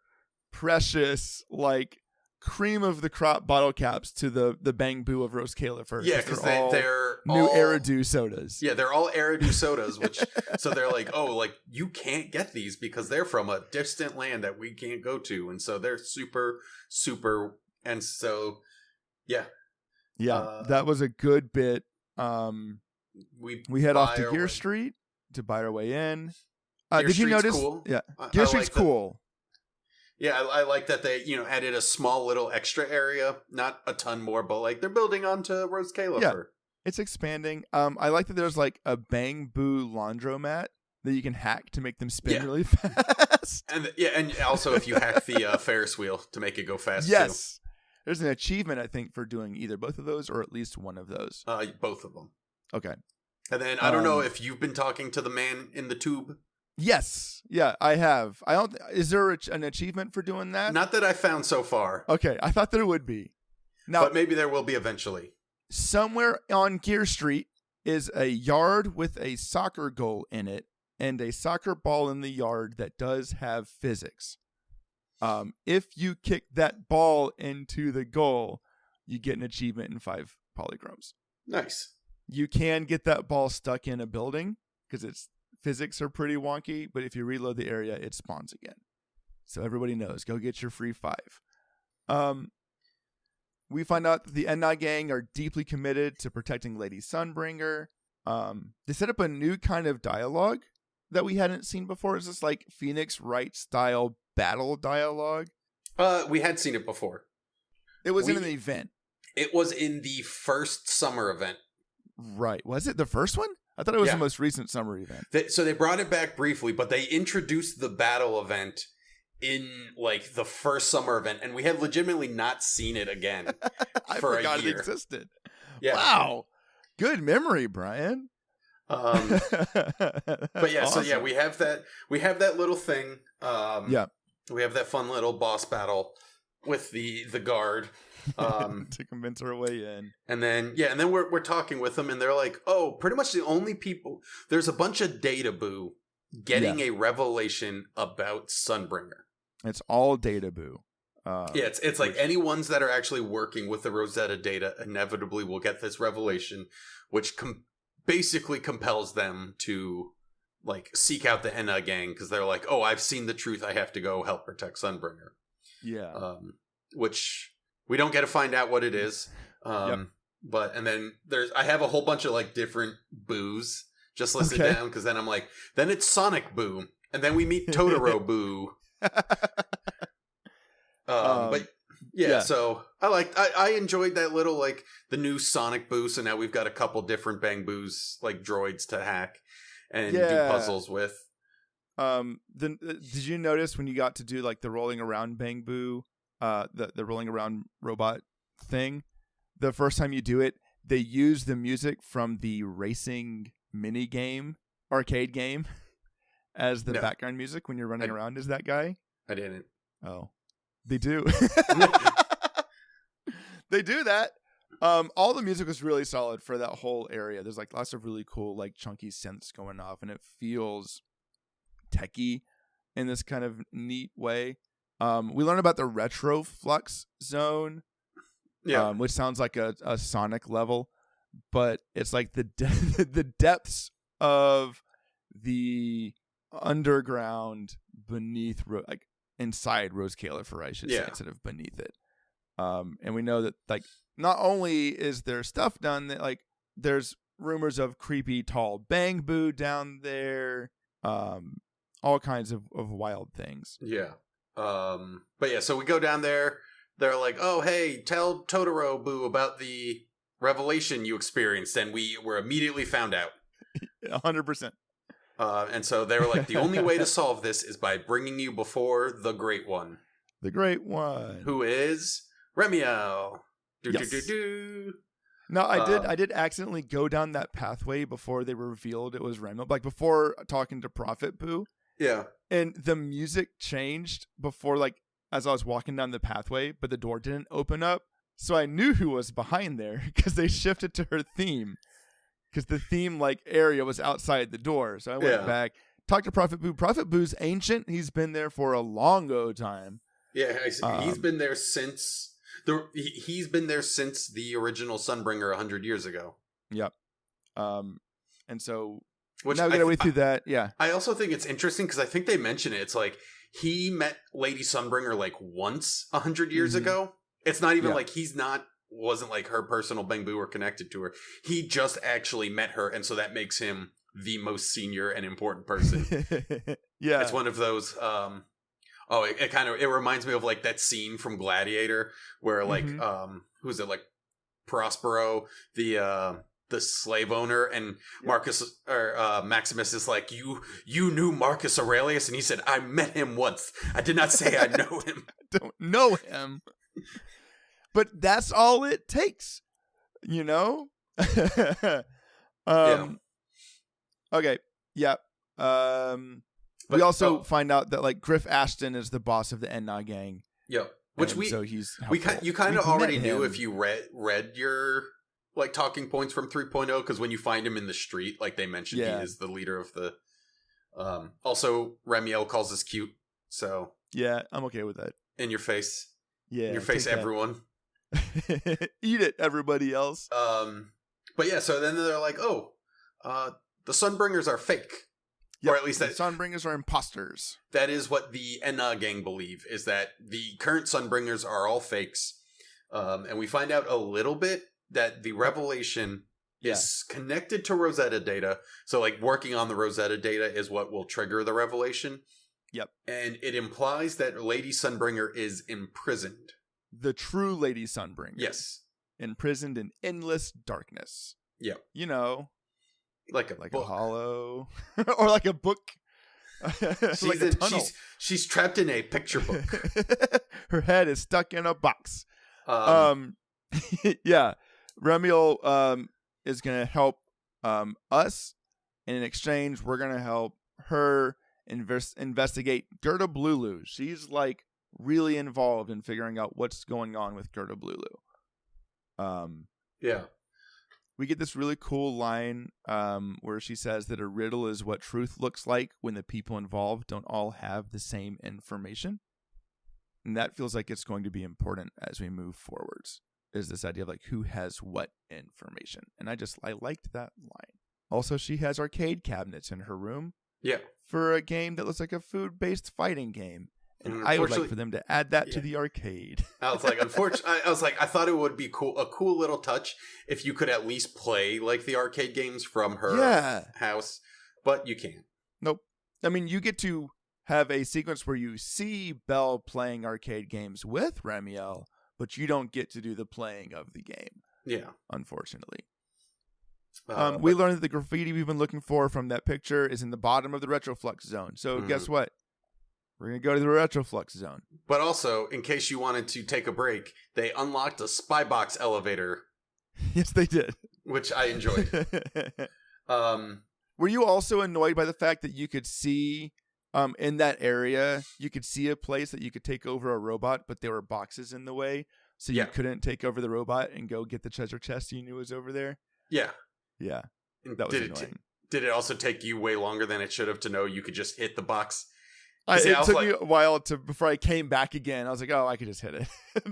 precious, like cream of the crop bottle caps to the Bang Boo of Rose Califer. Yeah, because they're new all Eridu sodas. Yeah, they're all Eridu sodas, which so they're like, oh, like you can't get these because they're from a distant land that we can't go to, and so they're super, super, and so yeah, that was a good bit. We head off to Gear Street to buy our way in. Did you notice? Cool. Yeah, Gear Street's cool. Yeah, I like that they, added a small little extra area. Not a ton more, but like they're building onto Rose Califer. Yeah, it's expanding. I like that there's like a Bang Boo laundromat that you can hack to make them spin really fast. And also if you hack the Ferris wheel to make it go fast. Yes. Too. There's an achievement, I think, for doing either both of those or at least one of those. Both of them. Okay. And then I don't know if you've been talking to the man in the tube. Yes. Yeah, I have. Is there an achievement for doing that? Not that I found so far. Okay, I thought there would be. Now, but maybe there will be eventually. Somewhere on Gear Street is a yard with a soccer goal in it and a soccer ball in the yard that does have physics. If you kick that ball into the goal, you get an achievement in 5 polychromes. Nice. You can get that ball stuck in a building because its physics are pretty wonky, but if you reload the area, it spawns again. So everybody knows, go get your free 5. We find out that the Enna gang are deeply committed to protecting Lady Sunbringer. They set up a new kind of dialogue that we hadn't seen before. Is this like Phoenix Wright style battle dialogue? We had seen it before. It was in an event. It was in the first summer event. Right. Was it the first one? I thought it was the most recent summer event. So they brought it back briefly, but they introduced the battle event in like the first summer event, and we had legitimately not seen it again for a year. I forgot it existed. Yeah. Wow. Good memory, Brian. But yeah, awesome. So yeah, we have that little thing. We have that fun little boss battle with the guard. To convince our way in. And then we're talking with them, and they're like, oh, pretty much the only people, there's a bunch of Data Boo getting a revelation about Sunbringer. It's all Data Boo. It's like any ones that are actually working with the Rosetta data inevitably will get this revelation, which basically compels them to like seek out the Enna gang because they're like, oh, I've seen the truth, I have to go help protect Sunbringer. Yeah. Which we don't get to find out what it is. But and then I have a whole bunch of like different Boos just listed down because then I'm like, then it's Sonic Boo, and then we meet Totoro Boo. But yeah, so I enjoyed that little like the new Sonic Boo. So now we've got a couple different Bang Boos like droids to hack and do puzzles with. Did you notice when you got to do like the rolling around Bang Boo? The rolling around robot thing, the first time you do it, they use the music from the racing arcade game as the background music when you're running around as that guy. I didn't. Oh, they do. They do that. All the music was really solid for that whole area. There's like lots of really cool like chunky synths going off, and it feels techy in this kind of neat way. We learn about the retro flux zone, which sounds like a Sonic level, but it's like the depths of the underground beneath, like inside Rose Califer, I should say, instead of beneath it. And we know that like not only is there stuff done that like there's rumors of creepy tall bang boo down there, all kinds of wild things. Yeah. But yeah, so we go down there. They're like, oh, hey, tell Totoro Boo about the revelation you experienced. And we were immediately found out. 100%. And so they were like, the only way to solve this is by bringing you before the Great One. The Great One. Who is Remielle. Yes. No, I did accidentally go down that pathway before they revealed it was Remielle. Like before talking to Prophet Boo. Yeah. And the music changed before, like, as I was walking down the pathway, but the door didn't open up. So I knew who was behind there because they shifted to her theme. Because the theme, like, area was outside the door. So I went back, talked to Prophet Boo. Prophet Boo's ancient. He's been there for a longo time. Yeah, he's been there since the original Sunbringer 100 years ago. Yep. And so now we get our way through that. Yeah. I also think it's interesting because I think they mention it. It's like he met Lady Sunbringer like once 100 years ago. It's not even like wasn't like her personal bang boo or connected to her. He just actually met her, and so that makes him the most senior and important person. Yeah. It's one of those it reminds me of like that scene from Gladiator where like who's it, like Prospero, the slave owner, and Marcus or Maximus is like, you knew Marcus Aurelius, and he said, I met him once. I did not say I know him. Don't know him. But that's all it takes, you know? Okay. Yeah. We also find out that like Griff Ashton is the boss of the Enna gang. Yep. Which you kind of already knew if you read your like talking points from 3.0, because when you find him in the street, like they mentioned, he is the leader of the. Also, Remielle calls us cute, so yeah, I'm okay with that. In your face, yeah, in your face, everyone. Eat it, everybody else. But yeah, so then they're like, oh, the Sunbringers are fake. Yep. Or at least the Sunbringers are imposters. That is what the Enna gang believe, is that the current Sunbringers are all fakes. And we find out a little bit that the revelation is connected to Rosetta data. So like working on the Rosetta data is what will trigger the revelation. Yep. And it implies that Lady Sunbringer is imprisoned. The true Lady Sunbringer. Yes. Imprisoned in endless darkness. Yep. You know. Like a hollow. Or like a book. She's trapped in a picture book. Her head is stuck in a box. Yeah. Remielle is going to help us. And in exchange, we're going to help her investigate Bratty. She's like really involved in figuring out what's going on with Bratty. Yeah. We get this really cool line where she says that a riddle is what truth looks like when the people involved don't all have the same information. And that feels like it's going to be important as we move forwards, is this idea of like who has what information. And I liked that line. Also, she has arcade cabinets in her room. Yeah. For a game that looks like a food-based fighting game. And I would like for them to add that to the arcade. I was like, I thought it would be a cool little touch if you could at least play like the arcade games from her house, but you can't. Nope. I mean, you get to have a sequence where you see Belle playing arcade games with Remielle, but you don't get to do the playing of the game. Yeah. Unfortunately. We learned that the graffiti we've been looking for from that picture is in the bottom of the Retroflux zone. So guess what? We're going to go to the Retroflux zone. But also, in case you wanted to take a break, they unlocked a Spybox elevator. Yes, they did. Which I enjoyed. Were you also annoyed by the fact that you could see, in that area, you could see a place that you could take over a robot, but there were boxes in the way, so you couldn't take over the robot and go get the treasure chest you knew was over there? Yeah. Yeah. That was annoying. Did it also take you way longer than it should have to know you could just hit the box It took me a while before I came back again. I was like, oh, I could just hit it.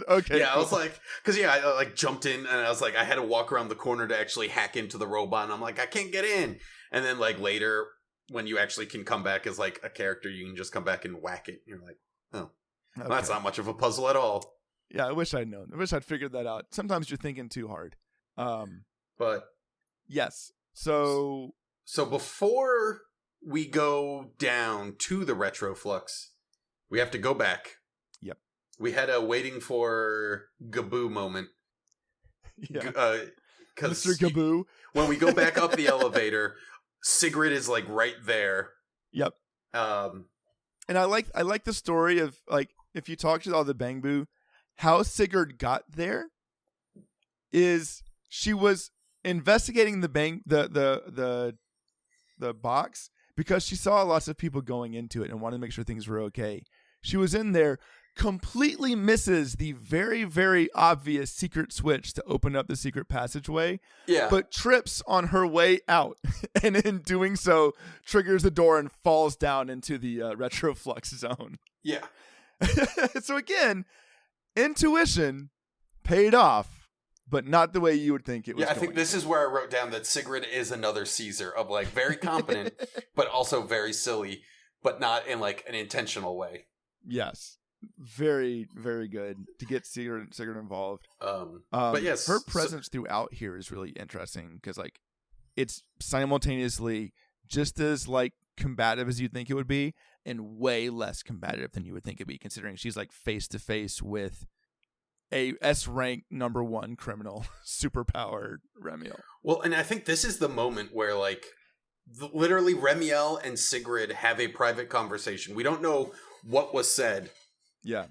Okay. Yeah, cool. I was like, because I like jumped in and I was like, I had to walk around the corner to actually hack into the robot. And I'm like, I can't get in. And then like later, when you actually can come back as like a character, you can just come back and whack it. You're like, oh, well, that's not much of a puzzle at all. Yeah, I wish I'd known. I wish I'd figured that out. Sometimes you're thinking too hard. But yes. So before we go down to the Retroflux, we have to go back. Yep. We had a waiting for Gaboo moment. Yeah. Mr. Gaboo. When we go back up the elevator, Sigrid is like right there. Yep. And I like the story of like if you talk to all the Bangboo, how Sigrid got there is she was investigating the box because she saw lots of people going into it and wanted to make sure things were okay. She was in there, completely misses the very, very obvious secret switch to open up the secret passageway, but trips on her way out. And in doing so, triggers the door and falls down into the Retroflux zone. Yeah. So again, intuition paid off. But not the way you would think it was. Yeah, I think this is where I wrote down that Sigrid is another Caesar of like very competent, but also very silly, but not in like an intentional way. Yes, very, very good to get Sigrid involved. But yes, her presence throughout here is really interesting because like it's simultaneously just as like combative as you'd think it would be, and way less combative than you would think it'd be, considering she's like face to face with a S-rank #1 criminal, superpowered Remielle. Well, and I think this is the moment where, like, literally Remielle and Sigrid have a private conversation. We don't know what was said. Yeah.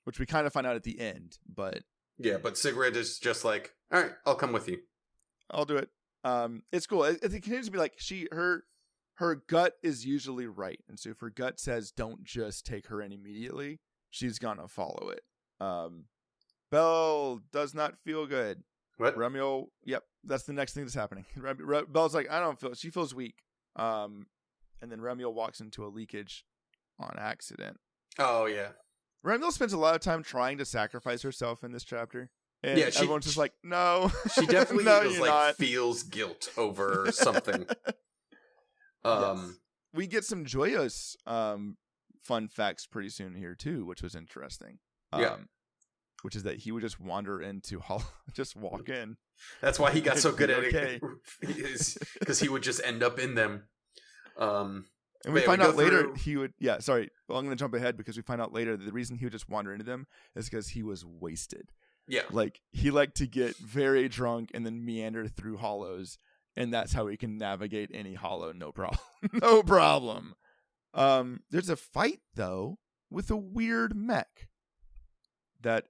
Which we kind of find out at the end, but... Yeah, but Sigrid is just like, all right, I'll come with you. I'll do it. It's cool. It continues to be like, her gut is usually right. And so if her gut says, don't just take her in immediately, she's gonna follow it. Belle does not feel good. What? Remielle, yep, that's the next thing that's happening. Belle's like, she feels weak. And then Remielle walks into a leakage on accident. Oh, yeah. Remielle spends a lot of time trying to sacrifice herself in this chapter. And everyone's just like, no. She definitely feels guilt over something. Yes. We get some joyous fun facts pretty soon here, too, which was interesting. Which is that he would just wander into just walk in. That's why he got so good at it, because he would just end up in them. And we find out later he would. Yeah, sorry. Well, I'm going to jump ahead because we find out later that the reason he would just wander into them is because he was wasted. Yeah, like he liked to get very drunk and then meander through hollows, and that's how he can navigate any hollow. No problem. No problem. There's a fight though with a weird mech that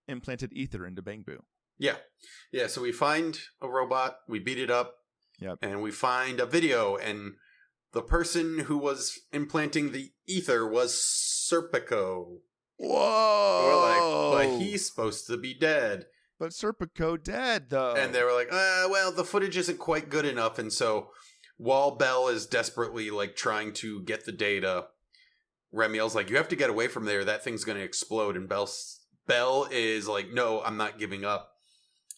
implanted ether into Bangboo. Yeah. So we find a robot, we beat it up, and we find a video, and the person who was implanting the ether was Serpico. Whoa! We're like, but he's supposed to be dead. But Serpico dead though. And they were like, well, the footage isn't quite good enough, and so while Belle is desperately like trying to get the data, Remielle's like, you have to get away from there. That thing's going to explode. And Belle is like, no, I'm not giving up.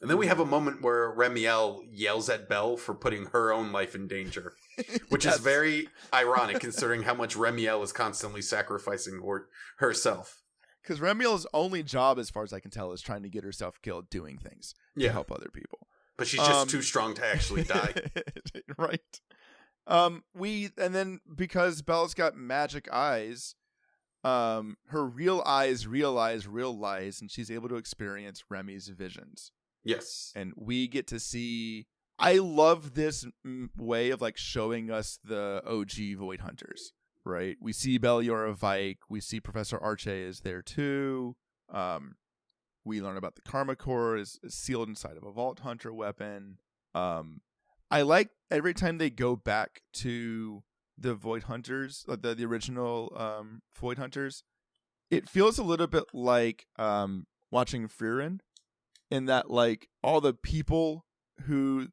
And then we have a moment where Remielle yells at Belle for putting her own life in danger, which is very ironic considering how much Remielle is constantly sacrificing herself. Because Remielle's only job, as far as I can tell, is trying to get herself killed doing things to help other people. But she's just too strong to actually die. Right. And then because Belle's got magic eyes, her real eyes realize real lies, and she's able to experience Remy's visions. Yes. And we get to see, I love this way of like showing us the OG Void Hunters, right? We see Beliora Vike, we see Professor Arche is there too. We learn about the Karma Core is sealed inside of a Vault Hunter weapon. I like every time they go back to the Void Hunters, the original Void Hunters, it feels a little bit like watching Frieren, in that like all the people who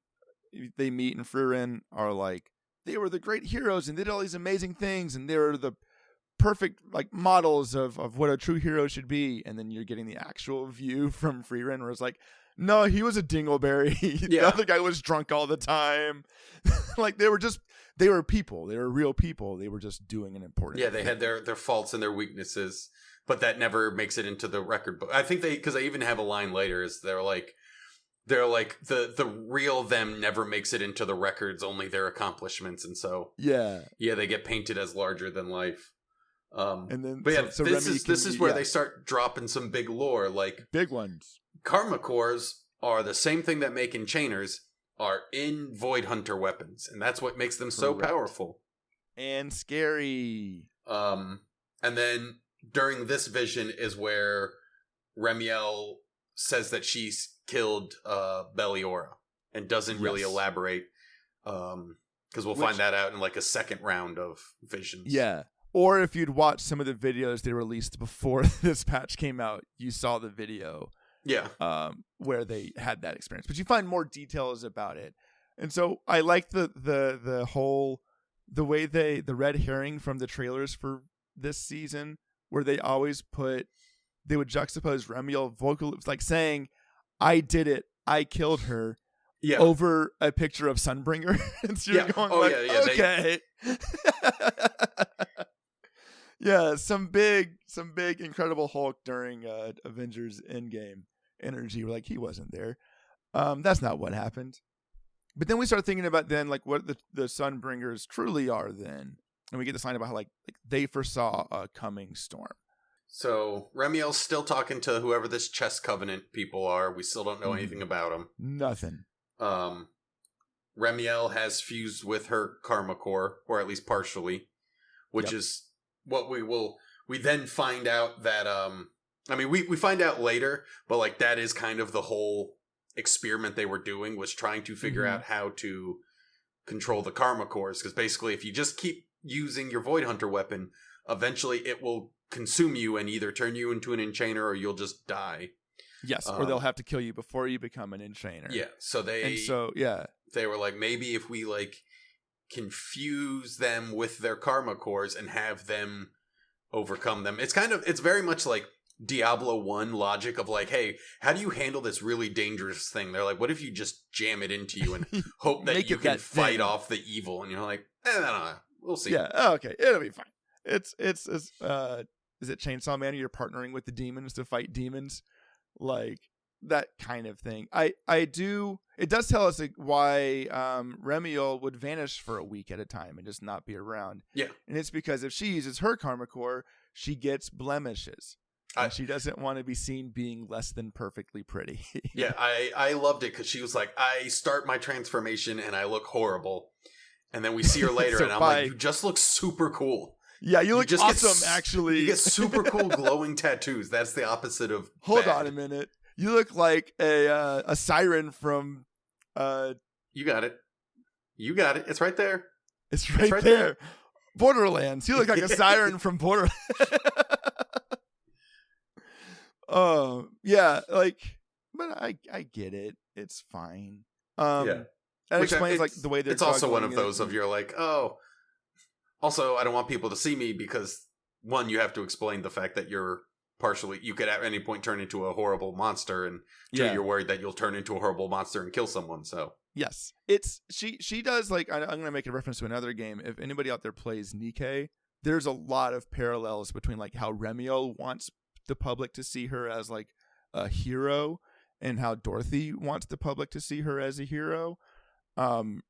they meet in Frieren are like they were the great heroes and did all these amazing things, and they were the perfect like models of what a true hero should be. And then you're getting the actual view from Frieren where it's like, no, he was a dingleberry. The other guy was drunk all the time. Like they were people. They were real people. They were just doing an important they had their faults and their weaknesses, but that never makes it into the record book. I think because they even have a line later is they're like the real them never makes it into the records, only their accomplishments. And so they get painted as larger than life. And then, but so this is where they start dropping some big lore, like big ones. Karma cores are the same thing that make enchainers are in Void Hunter weapons, and that's what makes them so powerful and scary. And then during this vision is where Remielle says that she's killed Belliora and doesn't really elaborate, because we'll find that out in like a second round of visions. Yeah. Or if you'd watched some of the videos they released before this patch came out, you saw the video where they had that experience. But you find more details about it. And so I like the way the red herring from the trailers for this season, where they always they would juxtapose Remielle vocal, like saying, I did it, I killed her, over a picture of Sunbringer. And so you're going okay. Yeah, some big Incredible Hulk during Avengers Endgame energy. We're like, he wasn't there. That's not what happened. But then we start thinking about then like what the Sunbringers truly are then. And we get this line about how like they foresaw a coming storm. So Remielle's still talking to whoever this Chess Covenant people are. We still don't know anything about them. Nothing. Remielle has fused with her Karma Core, or at least partially, which is what we then find out that, we find out later, but like that is kind of the whole experiment they were doing, was trying to figure out how to control the Karma Cores. Because basically if you just keep using your Void Hunter weapon, eventually it will consume you and either turn you into an enchainer or you'll just die. Yes, or they'll have to kill you before you become an enchainer. Yeah, they were like, maybe if we like confuse them with their Karma Cores and have them overcome them. It's very much like Diablo 1 logic of like, hey, how do you handle this really dangerous thing? They're like, what if you just jam it into you and hope that you can fight off the evil? And you're like, no, we'll see. Yeah, okay, it'll be fine. Is it Chainsaw Man? You're partnering with the demons to fight demons, like that kind of thing. It does tell us like why Remielle would vanish for a week at a time and just not be around. Yeah, and it's because if she uses her Karma Core, she gets blemishes. And she doesn't want to be seen being less than perfectly pretty. Yeah, I loved it because she was like, I start my transformation and I look horrible. And then we see her later and I'm like, you just look super cool. Yeah, you look awesome, actually. You get super cool glowing tattoos. That's the opposite of Hold on a minute. You look like a siren from... You got it. It's right there. It's right there. Borderlands. You look like a siren from Borderlands. Yeah, like, but I get it. It's fine. That explains like the way they're. It's also one of those of you're like, oh. Also, I don't want people to see me because one, you have to explain the fact that you're partially. You could at any point turn into a horrible monster, and two, you're worried that you'll turn into a horrible monster and kill someone. So yes, it's she does like I'm going to make a reference to another game. If anybody out there plays Nikke, there's a lot of parallels between like how Remielle wants the public to see her as like a hero and how Dorothy wants the public to see her as a hero. And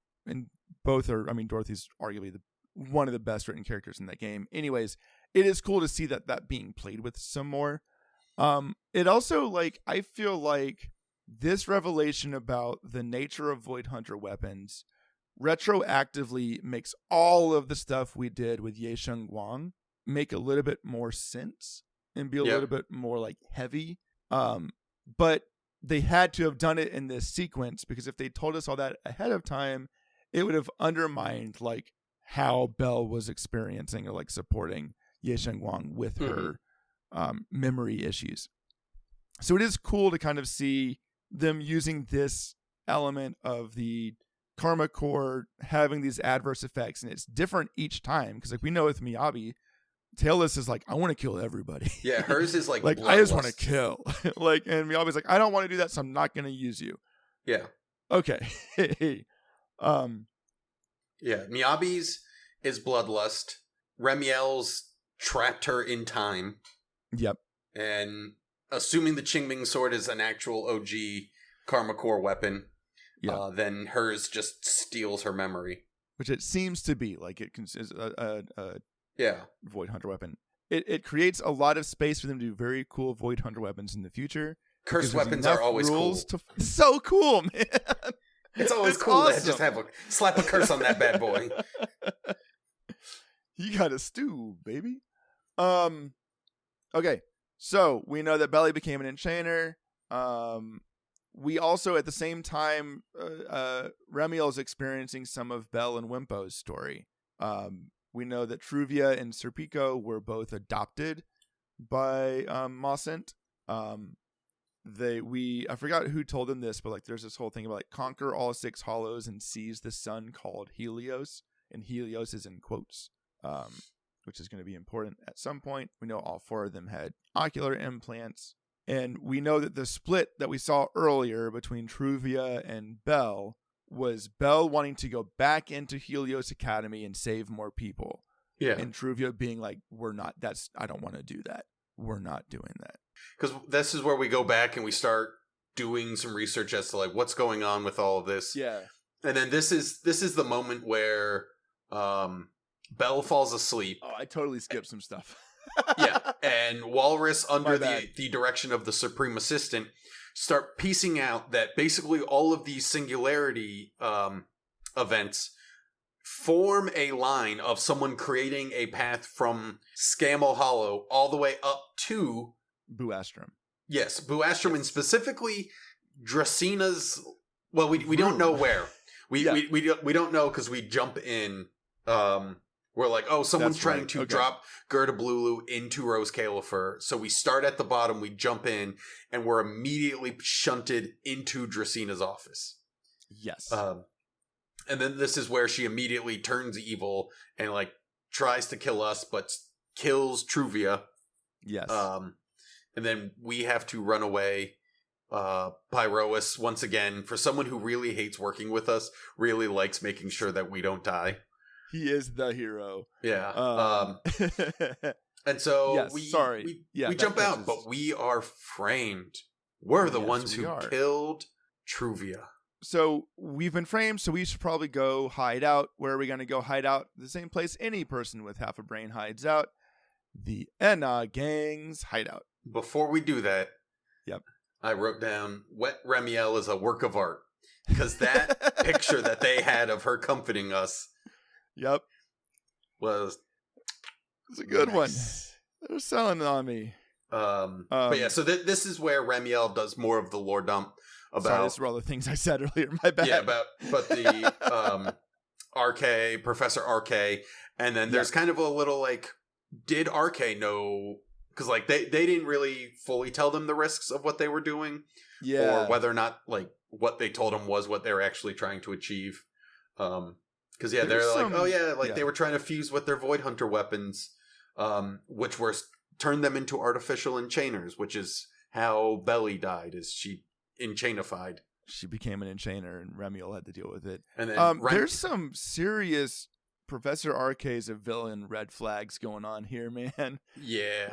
both are, Dorothy's arguably one of the best written characters in that game. Anyways, it is cool to see that being played with some more. It also like, I feel like this revelation about the nature of Void Hunter weapons retroactively makes all of the stuff we did with Yesheng Wang make a little bit more sense and be a little bit more like heavy. But they had to have done it in this sequence, because if they told us all that ahead of time, it would have undermined like how Belle was experiencing or like supporting Yesheng Wang with her memory issues. So it is cool to kind of see them using this element of the Karma Core having these adverse effects, and it's different each time. Because like we know with Miyabi, Tailless is like, I want to kill everybody. Yeah, hers is like I just want to kill. Like, and Miyabi's like, I don't want to do that, so I'm not going to use you. Yeah. Okay. Yeah, Miyabi's is bloodlust. Remielle's trapped her in time. Yep. And assuming the Qingming sword is an actual OG Karma Core weapon, then hers just steals her memory. Which it seems to be. Like, it is a Void Hunter weapon. It creates a lot of space for them to do very cool Void Hunter weapons in the future. Cursed weapons are always cool. So cool, man. It's always cool awesome. To just slap a curse on that bad boy. You got a stew, baby. Okay, so we know that Belly became an enchainer. We also, at the same time, Remielle is experiencing some of Belle and Wimpo's story. We know that Truvia and Serpico were both adopted by Mawsent. I forgot who told them this, but like there's this whole thing about like conquer all 6 hollows and seize the sun called Helios, and Helios is in quotes, which is going to be important at some point. We know all 4 of them had ocular implants, and we know that the split that we saw earlier between Truvia and Belle was Belle wanting to go back into Helios Academy and save more people. Yeah. And Truvia being like, I don't want to do that. We're not doing that. Because this is where we go back and we start doing some research as to like what's going on with all of this. Yeah. And then this is the moment where Belle falls asleep. Oh, I totally skipped some stuff. Yeah. And Walrus, under the direction of the Supreme Assistant, start piecing out that basically all of these singularity events form a line of someone creating a path from Scamo Hollow all the way up to Buastrum. Yes, Buastrum, and specifically Dracina's. Well, we don't know where. We don't know because we jump in. We're like, oh, someone's trying to drop Gerda-Blulu into Rose Califer. So we start at the bottom, we jump in, and we're immediately shunted into Dracina's office. Yes. And then this is where she immediately turns evil and like tries to kill us, but kills Truvia. Yes. And then we have to run away. Pyroas, once again, for someone who really hates working with us, really likes making sure that we don't die. He is the hero. Yeah. And so we jump out, but we are framed. We're the ones who killed Truvia. So we've been framed, so we should probably go hide out. Where are we going to go hide out? The same place any person with half a brain hides out. The Enna Gang's hideout. Before we do that, I wrote down Wet Remielle is a work of art. Because that picture that they had of her comforting us was it's a good one. They're selling it on me. But yeah, so this is where Remielle does more of the lore dump. Sorry, these were all the things I said earlier. My bad. Yeah, but the RK, Professor RK, and then there's kind of a little like, did RK know? Because like they didn't really fully tell them the risks of what they were doing, or whether or not like what they told them was what they were actually trying to achieve. Because they're like, they were trying to fuse with their Void Hunter weapons, which were turned them into artificial enchainers, which is how Belly died. Is she enchainified? She became an enchainer, and Remielle had to deal with it. And then there's some serious Professor RK's a villain red flags going on here, man. Yeah.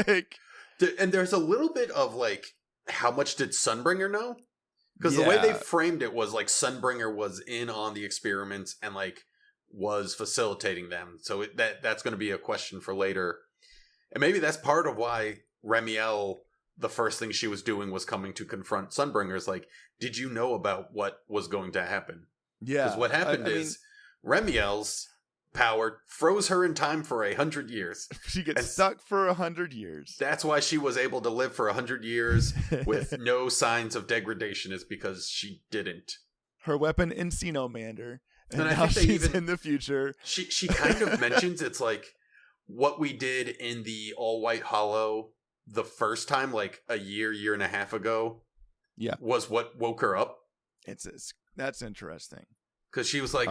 Like, and there's a little bit of like, how much did Sunbringer know? Because the way they framed it was like Sunbringer was in on the experiments and like was facilitating them. So that's going to be a question for later. And maybe that's part of why Remielle, the first thing she was doing was coming to confront Sunbringers. Like, did you know about what was going to happen? Yeah. Because what happened is Remielle's power froze her in time for 100 years. She gets stuck for 100 years. That's why she was able to live for 100 years with no signs of degradation, is because she didn't. Her weapon, Encinomander. And I now think she's in the future. She kind of mentions it's like what we did in the All White Hollow the first time, like a year and a half ago, was what woke her up. It's That's interesting. Because she was like,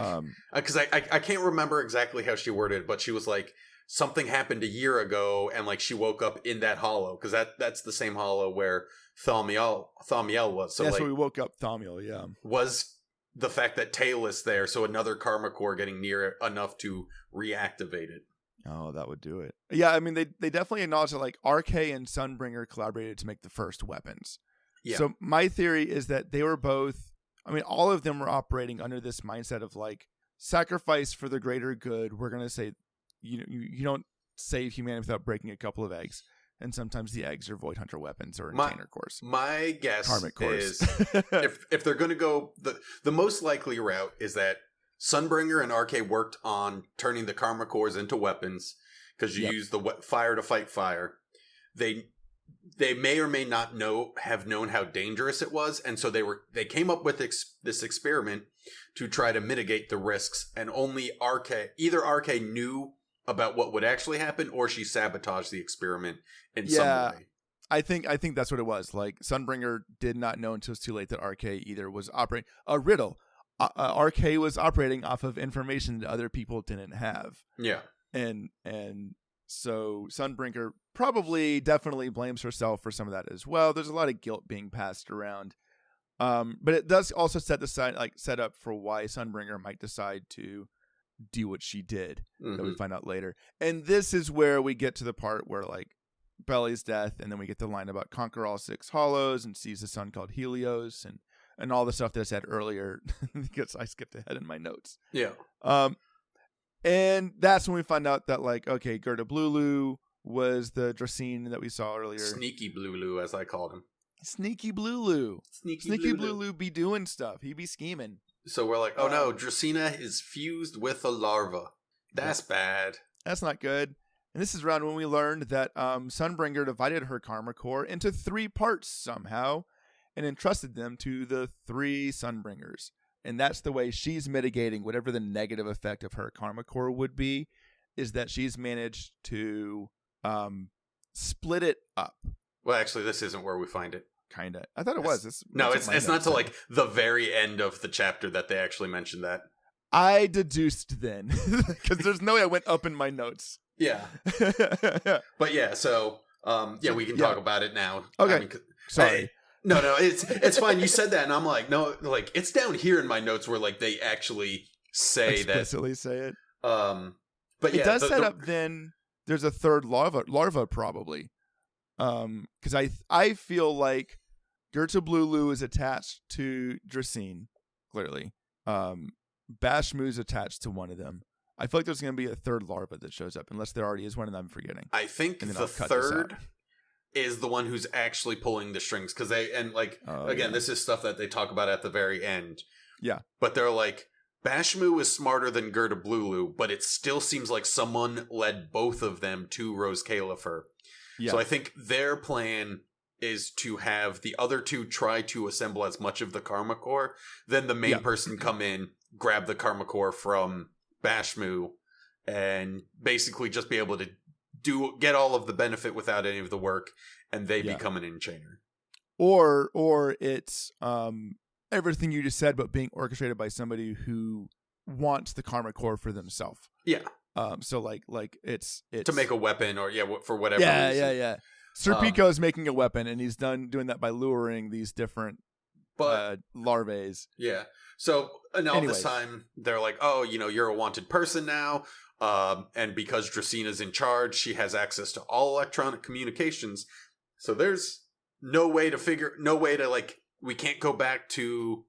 because I can't remember exactly how she worded it, but she was like, something happened a year ago, and like she woke up in that hollow, because that's the same hollow where Thaumiel was. So yeah, like, so we woke up Thaumiel, yeah. Was the fact that Taylor's there, so another karma core getting near it enough to reactivate it. Oh, that would do it. Yeah, I mean, they definitely acknowledge that like RK and Sunbringer collaborated to make the first weapons. Yeah. So my theory is that they were both, I mean, all of them were operating under this mindset of like sacrifice for the greater good. We're going to say, you don't save humanity without breaking a couple of eggs. And sometimes the eggs are Void Hunter weapons or Enchainer cores. My guess Karmic cores. is if they're going to go, the most likely route is that Sunbringer and RK worked on turning the karma cores into weapons because you use the fire to fight fire. They may or may not have known how dangerous it was, and so they came up with this experiment to try to mitigate the risks. And only either RK knew about what would actually happen, or she sabotaged the experiment in some way. I think that's what it was. Like Sunbringer did not know until it was too late that RK either was operating a riddle. RK was operating off of information that other people didn't have. Yeah. And so Sunbringer definitely blames herself for some of that as well. There's a lot of guilt being passed around. But it does also set up for why Sunbringer might decide to do what she did, that we find out later. And this is where we get to the part where like Belly's death, and then we get the line about conquer all 6 hollows and seize a sun called Helios, and all the stuff that I said earlier because I skipped ahead in my notes. Yeah. And that's when we find out that like, okay, Sneakyblullu was the Dracaena that we saw earlier. Sneakyblullu, as I called him. Sneakyblullu. Sneakyblullu be doing stuff. He be scheming. So we're like, oh no, Dracaena is fused with a larva. That's bad. That's not good. And this is around when we learned that Sunbringer divided her karma core into 3 parts somehow and entrusted them to the 3 Sunbringers. And that's the way she's mitigating whatever the negative effect of her karma core would be, is that she's managed to split it up. Well, actually, this isn't where we find it. Kind of. I thought it was. It's not till like the very end of the chapter that they actually mentioned that. I deduced then, because there's no way I went up in my notes. Yeah. But yeah, so we can talk about it now. Okay. I mean, sorry. No, it's fine. You said that, and I'm like, no, like it's down here in my notes where like they actually say explicitly say it. But yeah, it does set up. Then there's a third larva probably, because I feel like Sneakyblullu is attached to Dracaena, clearly. Bashmu's attached to one of them. I feel like there's going to be a third larva that shows up, unless there already is one and I'm forgetting. I think the third is the one who's actually pulling the strings, because this is stuff that they talk about at the very end. Yeah. But they're like, Bashmu is smarter than Sneakyblullu, but it still seems like someone led both of them to Rose Califer. Yeah. So I think their plan is to have the other 2 try to assemble as much of the karma core, then the main person come in, grab the karma core from Bashmu, and basically just be able to get all of the benefit without any of the work, and they become an enchainer. Or it's everything you just said, but being orchestrated by somebody who wants the karma core for themselves. Yeah. So like it's to make a weapon, or for whatever reason. Yeah. Sir Pico is making a weapon, and he's doing that by luring these different larvae. Yeah. So all this time they're like, oh, you're a wanted person now. And because Dracena's in charge, she has access to all electronic communications. So there's no way to like, we can't go back to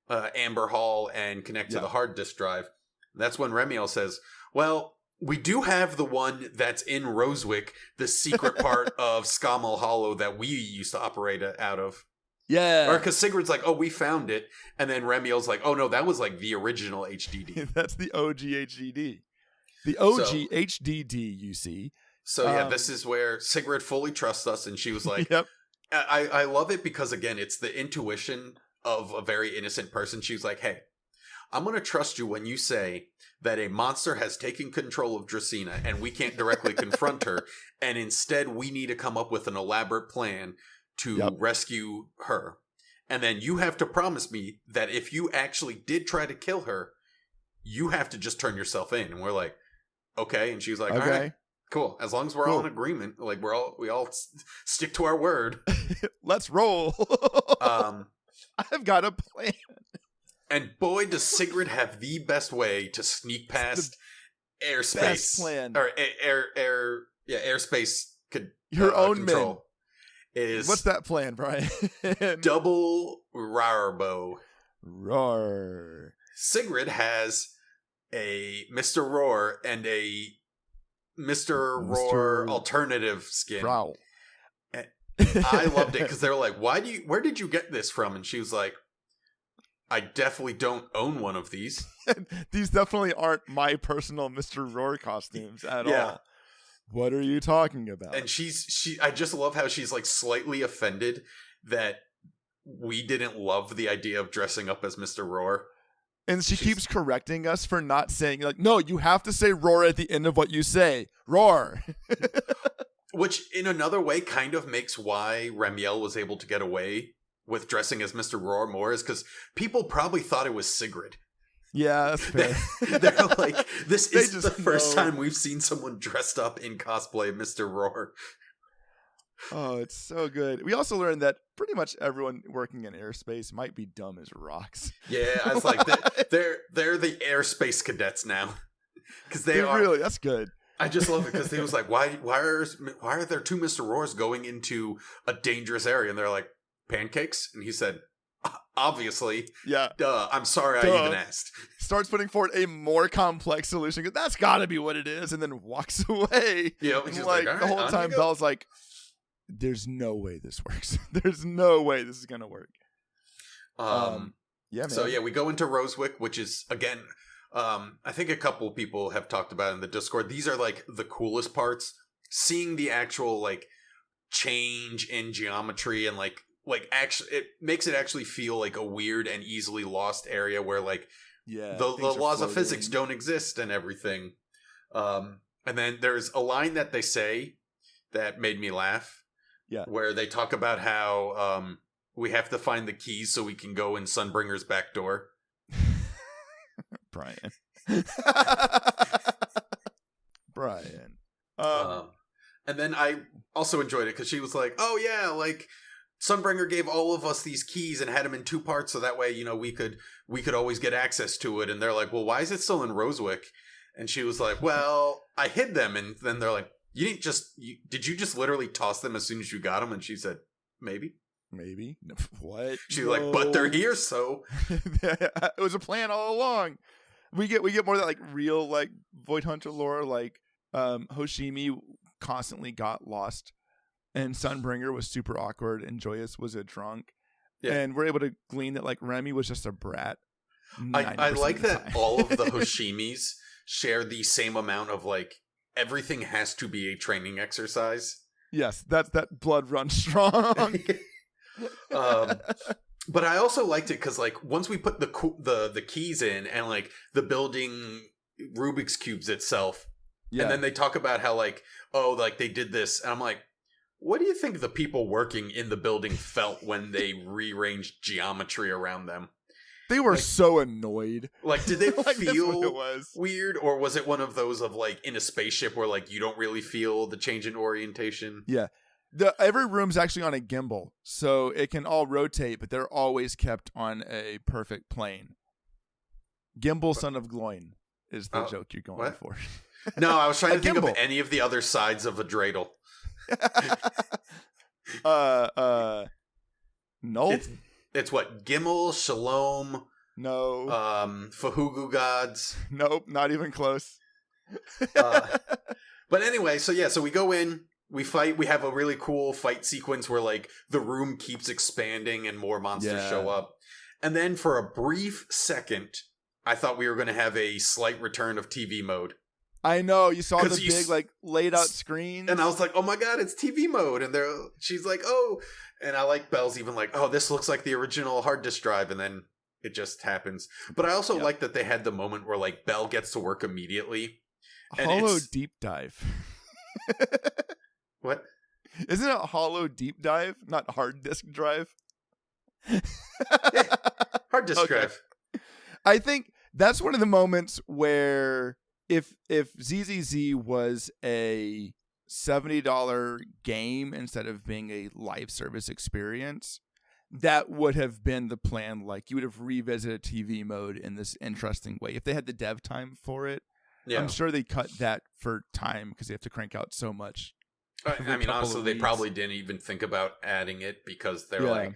Amber Hall and connect to the hard disk drive. That's when Remielle says, well, we do have the one that's in Rosewick, the secret part of Scamal Hollow that we used to operate out of. Yeah. Or because Sigrid's like, oh, we found it. And then Remielle's like, oh, no, that was like the original HDD. That's the OG HDD. The OG HDD, you see. So, this is where Sigrid fully trusts us. And she was like, yep. I love it because, again, it's the intuition of a very innocent person. She was like, hey, I'm going to trust you when you say that a monster has taken control of Dracaena and we can't directly confront her. And instead, we need to come up with an elaborate plan to rescue her. And then you have to promise me that if you actually did try to kill her, you have to just turn yourself in. And we're like, okay. And she's like, all right, cool. As long as we're all in agreement, like we all stick to our word. Let's roll. I've got a plan. And boy, does Sigrid have the best way to sneak past airspace. Best plan. Or airspace your own control. What's that plan, Brian? Double Remielle-bow. Roar. Sigrid has a Mr. Roar and a Mr. Roar alternative skin. Growl. I loved it because they were like, where did you get this from? And she was like, I definitely don't own one of these. These definitely aren't my personal Mr. Roar costumes at all. What are you talking about? And I just love how she's like slightly offended that we didn't love the idea of dressing up as Mr. Roar. And she keeps correcting us for not saying, like, no, you have to say roar at the end of what you say. Roar. Which in another way kind of makes why Remielle was able to get away with dressing as Mr. Roar more, is because people probably thought it was Sigrid. Yeah, that's fair. They're like, this is the first time we've seen someone dressed up in cosplay Mr. Roar. Oh, it's so good. We also learned that pretty much everyone working in airspace might be dumb as rocks. Yeah, I was like, they're the airspace cadets now. Because they are really, that's good. I just love it because he was like, why are there two Mr. Roars going into a dangerous area? And they're like, pancakes? And he said, obviously. Yeah. Duh. I'm sorry I even asked. Starts putting forward a more complex solution. That's got to be what it is. And then walks away. Yeah. Like the whole time, Belle's like, there's no way this works. There's no way this is going to work. Yeah, man. So, yeah, we go into Rosewick, which is, again, I think a couple people have talked about in the Discord. These are, like, the coolest parts. Seeing the actual, like, change in geometry and, like actually, it makes it actually feel like a weird and easily lost area where, like, the laws of physics don't exist and everything. And then there's a line that they say that made me laugh. Yeah. Where they talk about how we have to find the keys so we can go in Sunbringer's back door. Brian. Brian. And then I also enjoyed it because she was like, oh yeah, like Sunbringer gave all of us these keys and had them in two parts so that way, you know, we could always get access to it. And they're like, well, why is it still in Rosewick? And she was like, well, I hid them. And then they're like, did you just literally toss them as soon as you got them? And she said, maybe. What? She's like, but they're here, so it was a plan all along. We get more of that like real like Void Hunter lore, like Hoshimi constantly got lost, and Sunbringer was super awkward, and Joyous was a drunk, and we're able to glean that like Remy was just a brat. I like that all of the Hoshimis share the same amount of like everything has to be a training exercise. Yes, that blood runs strong. But I also liked it because like once we put the keys in and like the building Rubik's cubes itself, and then they talk about how like, oh, like they did this, and I'm like, what do you think the people working in the building felt when they rearranged geometry around them? They were like, so annoyed. Like, did they like feel weird, or was it one of those of like in a spaceship where like you don't really feel the change in orientation? Yeah. Every room's actually on a gimbal, so it can all rotate, but they're always kept on a perfect plane. Gimbal, son of Gloin, is the joke you're going for. No, I was trying to think of any of the other sides of a dreidel. No. It's what? Gimel, Shalom. No. Fahugu gods. Nope, not even close. But anyway, so we go in. We fight. We have a really cool fight sequence where like the room keeps expanding and more monsters show up. And then for a brief second, I thought we were going to have a slight return of TV mode. I know. You saw the big like laid out screens. And I was like, oh my God, it's TV mode. And she's like, oh. And I like Belle's even like, oh, this looks like the original hard disk drive. And then it just happens. But I also like that they had the moment where like Belle gets to work immediately. Hollow deep dive. What? Isn't it a hollow deep dive, not hard disk drive? Hard to describe. Okay. I think that's one of the moments where if ZZZ was a $70 game instead of being a live service experience, that would have been the plan. Like, you would have revisited TV mode in this interesting way. If they had the dev time for it, I'm sure they cut that for time because they have to crank out so much. I mean, honestly, they probably didn't even think about adding it because they're like,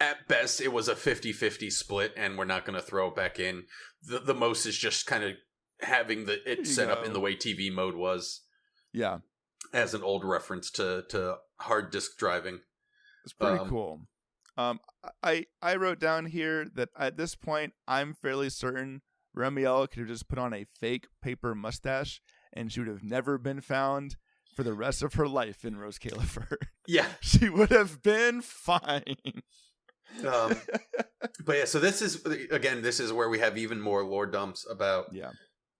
at best, it was a 50-50 split, and we're not going to throw it back in. The most is just kind of having it set up in the way TV mode was. Yeah. As an old reference to hard disk driving. It's pretty cool. I wrote down here that at this point, I'm fairly certain Remielle could have just put on a fake paper mustache, and she would have never been found for the rest of her life in Rose Califer. Yeah. She would have been fine. But yeah, so this is where we have even more lore dumps about. Yeah.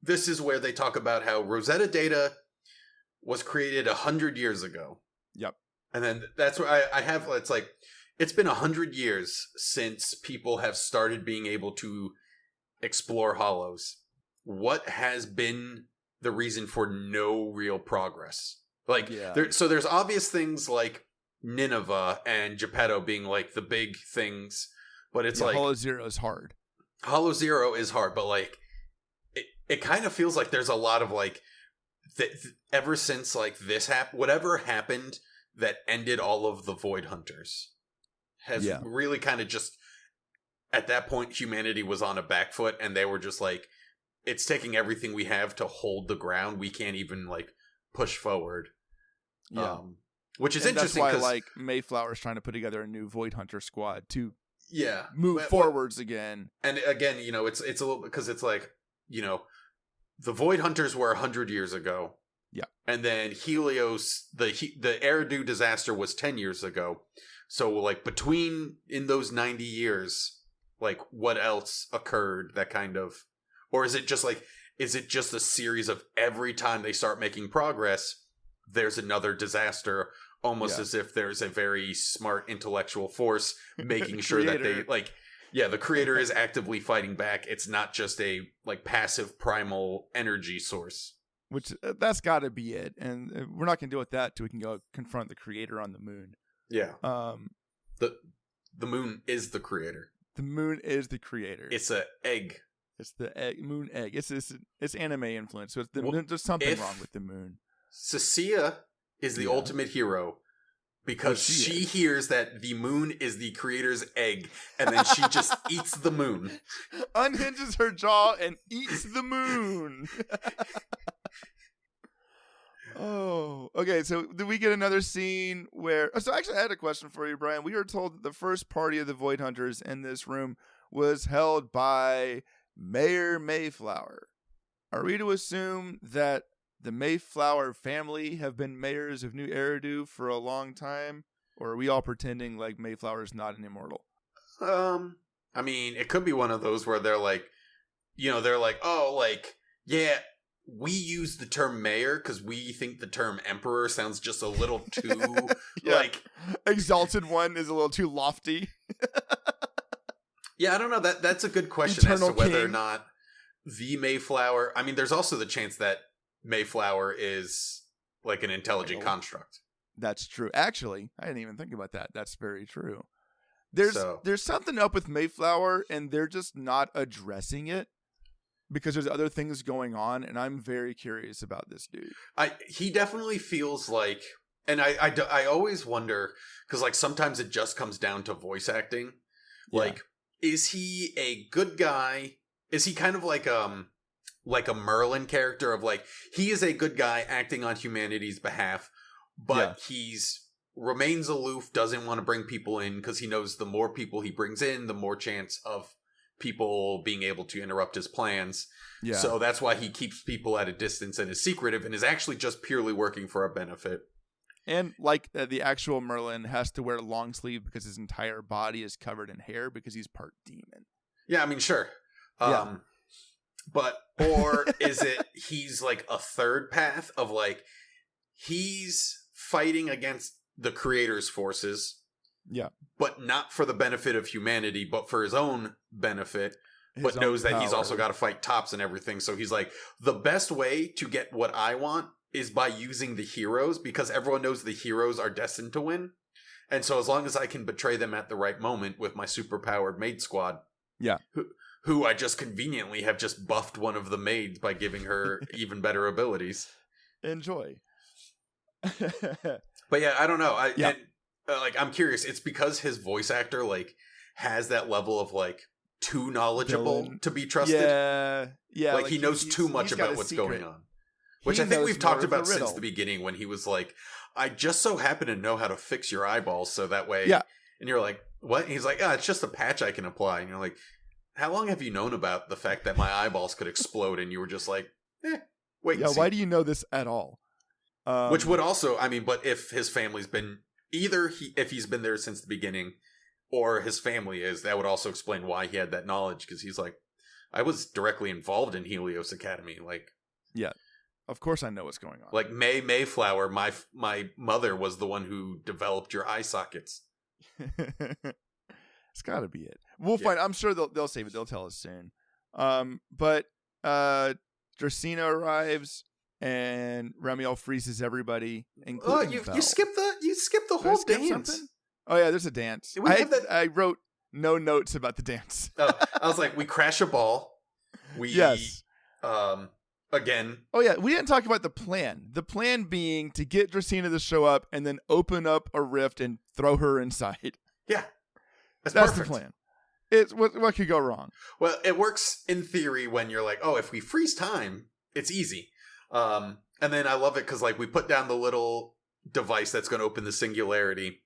This is where they talk about how Rosetta Data was created 100 years ago. Yep. And then that's where I have, it's like, it's been 100 years since people have started being able to explore hollows. What has been the reason for no real progress? Like, so there's obvious things like Nineveh and Geppetto being like the big things, but it's like Hollow Zero is hard. Hollow Zero is hard, but like it kind of feels like there's a lot of like ever since like this whatever happened that ended all of the Void Hunters has really kind of just at that point humanity was on a back foot, and they were just like, it's taking everything we have to hold the ground. We can't even like push forward. Yeah. Which is interesting. That's why like Mayflower's trying to put together a new Void Hunter squad to move but, forwards again. And again, you know, it's a little because it's like, you know, the Void Hunters were 100 years ago. Yeah. And then Helios, the Eridu disaster was 10 years ago. So like in those 90 years, like what else occurred that kind of, or is it just a series of every time they start making progress, there's another disaster, almost as if there's a very smart intellectual force making sure that they like, the creator is actively fighting back. It's not just a like passive primal energy source. Which that's got to be it, and we're not going to deal with that till we can go confront the creator on the moon. Yeah. The moon is the creator. The moon is the creator. It's an egg. It's the moon egg. It's anime influence. So there's something wrong with the moon. Cecilia is the ultimate hero because she hears that the moon is the creator's egg, and then she just eats the moon. Unhinges her jaw and eats the moon. Oh, okay. So did we get another scene where... So actually, I had a question for you, Brian. We were told that the first party of the Void Hunters in this room was held by Mayor Mayflower. Are we to assume that the Mayflower family have been mayors of New Eridu for a long time? Or are we all pretending like Mayflower is not an immortal? I mean, it could be one of those where they're like, you know, they're like, oh, like, yeah, we use the term mayor because we think the term emperor sounds just a little too, like... Exalted One is a little too lofty. Yeah, I don't know. That's a good question Eternal as to whether or not the Mayflower... I mean, there's also the chance that Mayflower is like an intelligent construct. That's true. Actually, I didn't even think about that. That's very true. There's something up with Mayflower, and they're just not addressing it because there's other things going on, and I'm very curious about this dude. He definitely feels like, and I always wonder, because like sometimes it just comes down to voice acting. Yeah. Like, is he a good guy? Is he kind of like a Merlin character of like, he is a good guy acting on humanity's behalf, but he's remains aloof, doesn't want to bring people in because he knows the more people he brings in, the more chance of people being able to interrupt his plans. Yeah. So that's why he keeps people at a distance and is secretive and is actually just purely working for a benefit. And like the actual Merlin has to wear long sleeve because his entire body is covered in hair because he's part demon. Yeah, I mean, sure. But, or is it he's like a third path of like, he's fighting against the creator's forces. Yeah. But not for the benefit of humanity, but for his own benefit. But knows that he's also got to fight Tops and everything. So he's like, the best way to get what I want is by using the heroes, because everyone knows the heroes are destined to win. And so as long as I can betray them at the right moment with my superpowered maid squad, who I just conveniently have just buffed one of the maids by giving her even better abilities. Enjoy. But yeah, I don't know. I'm curious. It's because his voice actor like has that level of like too knowledgeable to be trusted. Yeah. Like he knows too much about what's going on. Which I think we've talked about since the beginning when he was like, I just so happen to know how to fix your eyeballs so that way. Yeah. And you're like, what? And he's like, it's just a patch I can apply. And you're like, how long have you known about the fact that my eyeballs could explode? And you were just like, wait. Yeah, why do you know this at all? Which would also, but if his family's been, if he's been there since the beginning, or his family is, that would also explain why he had that knowledge, because he's like, I was directly involved in Helios Academy. Like, yeah, of course I know what's going on. Like Mayflower, my mother was the one who developed your eye sockets. It's got to be it. We'll find. I'm sure they'll save it. They'll tell us soon. But Dracena arrives and Remielle freezes everybody, including Belle. You skipped the whole dance. Something? Oh yeah, there's a dance. I wrote no notes about the dance. I was like, we crash a ball. Again. Oh yeah, we didn't talk about the plan. The plan being to get Dracena to show up and then open up a rift and throw her inside. Yeah, that's perfect. The plan. It's what could go wrong? Well, it works in theory when you're like, if we freeze time, it's easy. And then I love it because like we put down the little device that's going to open the singularity.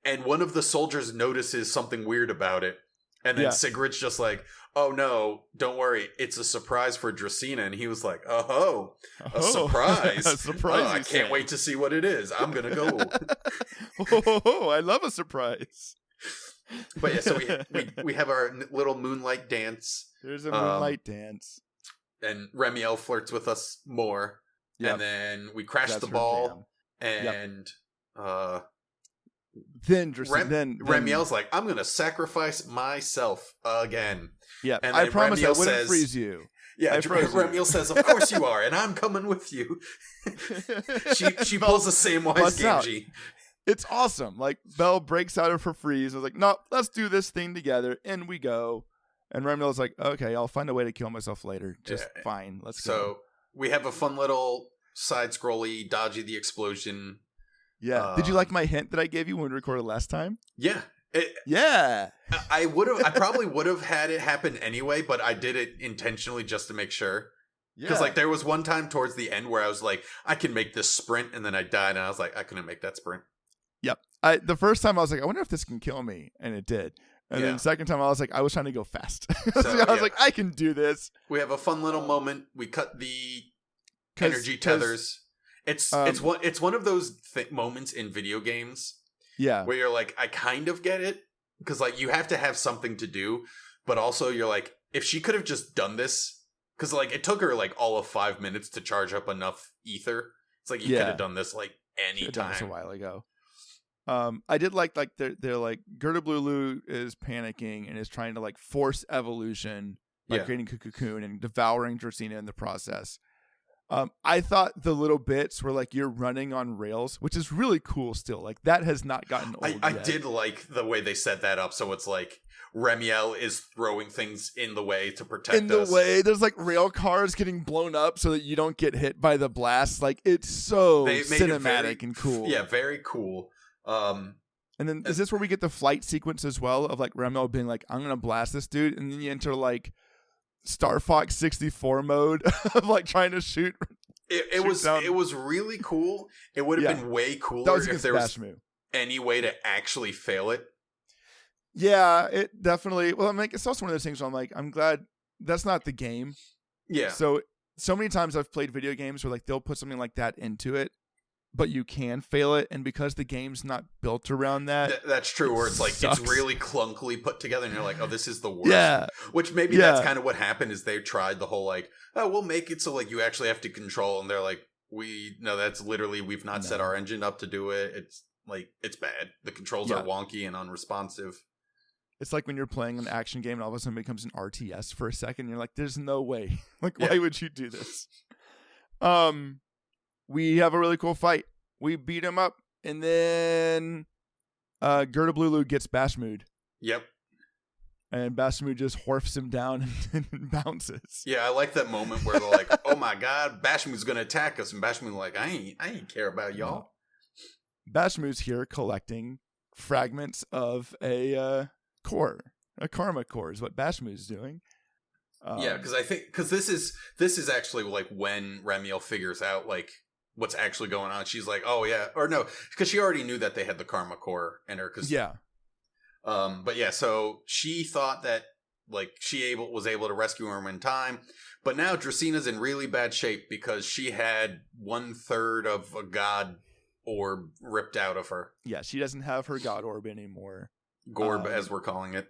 And one of the soldiers notices something weird about it. And then Sigrid's just like, oh no, don't worry. It's a surprise for Dracena. And he was like, a surprise. A surprise. I can't wait to see what it is. I'm going to go. I love a surprise. But yeah, so we have our little moonlight dance. There's a moonlight dance. And Remielle flirts with us more. Yep. And then we crash the ball. And... Then Remielle's like, I'm going to sacrifice myself again. Yeah, and I promise I wouldn't freeze you. Yeah, Remielle says, of course you are, and I'm coming with you. she pulls the same wise Gamgee. It's awesome. Like, Belle breaks out of her freeze. I was like, no, let's do this thing together. And we go. And Remielle's like, okay, I'll find a way to kill myself later. Just fine. Let's go. So we have a fun little side-scrolly, dodgy the explosion. Yeah. Did you like my hint that I gave you when we recorded last time? Yeah. I probably would have had it happen anyway, but I did it intentionally just to make sure. Because like there was one time towards the end where I was like, I can make this sprint, and then I died, and I was like, I couldn't make that sprint. Yep. The first time I was like, I wonder if this can kill me, and it did. And then the second time I was like, I was trying to go fast. So I was like, I can do this. We have a fun little moment. We cut the energy tethers. It's one of those moments in video games, where you're like, I kind of get it, because like you have to have something to do, but also you're like, if she could have just done this, because like it took her like all of 5 minutes to charge up enough ether. It's like you could have done this like any time. Done this a while ago. I did like they're like Sneakyblullu is panicking and is trying to like force evolution by creating a cocoon and devouring Dracena in the process. I thought the little bits were like you're running on rails, which is really cool still. Like that has not gotten old I did like the way they set that up. So it's like Remielle is throwing things in the way to protect us. In the way, there's like rail cars getting blown up so that you don't get hit by the blast. Like it's so cinematic and cool. Yeah, very cool. And then is this where we get the flight sequence as well of like Remielle being like, I'm going to blast this dude. And then you enter like Star Fox 64 mode of like trying to shoot. It was really cool. It would have been way cooler if there was any way to actually fail it. Yeah, it definitely. Well, it's also one of those things where I'm like, I'm glad that's not the game. Yeah. So many times I've played video games where like they'll put something like that into it, but you can fail it, and because the game's not built around that. That's true, where it's like sucks. It's really clunkily put together, and you're like, oh, this is the worst. Yeah. Which maybe that's kind of what happened, is they tried the whole like, oh, we'll make it so like you actually have to control, and they're like, that's literally, we've not set our engine up to do it. It's like, it's bad. The controls are wonky and unresponsive. It's like when you're playing an action game and all of a sudden it becomes an RTS for a second. You're like, there's no way. Like, why would you do this? We have a really cool fight. We beat him up, and then Sneakyblullu gets Bashmood. Yep. And Bashmood just horfs him down and bounces. Yeah, I like that moment where they're like, "Oh my God, Bashmood's gonna attack us," and Bashmood's like, "I ain't care about y'all." Bashmood's here collecting fragments of a karma core is what Bashmood's doing. Because this is actually like when Remielle figures out like what's actually going on. She's like, "Oh yeah," or no, because she already knew that they had the karma core in her. So she thought that like was able to rescue him in time, but now Dracena's in really bad shape because she had 1/3 of a god orb ripped out of her. Yeah, she doesn't have her god orb anymore. Gorb, as we're calling it.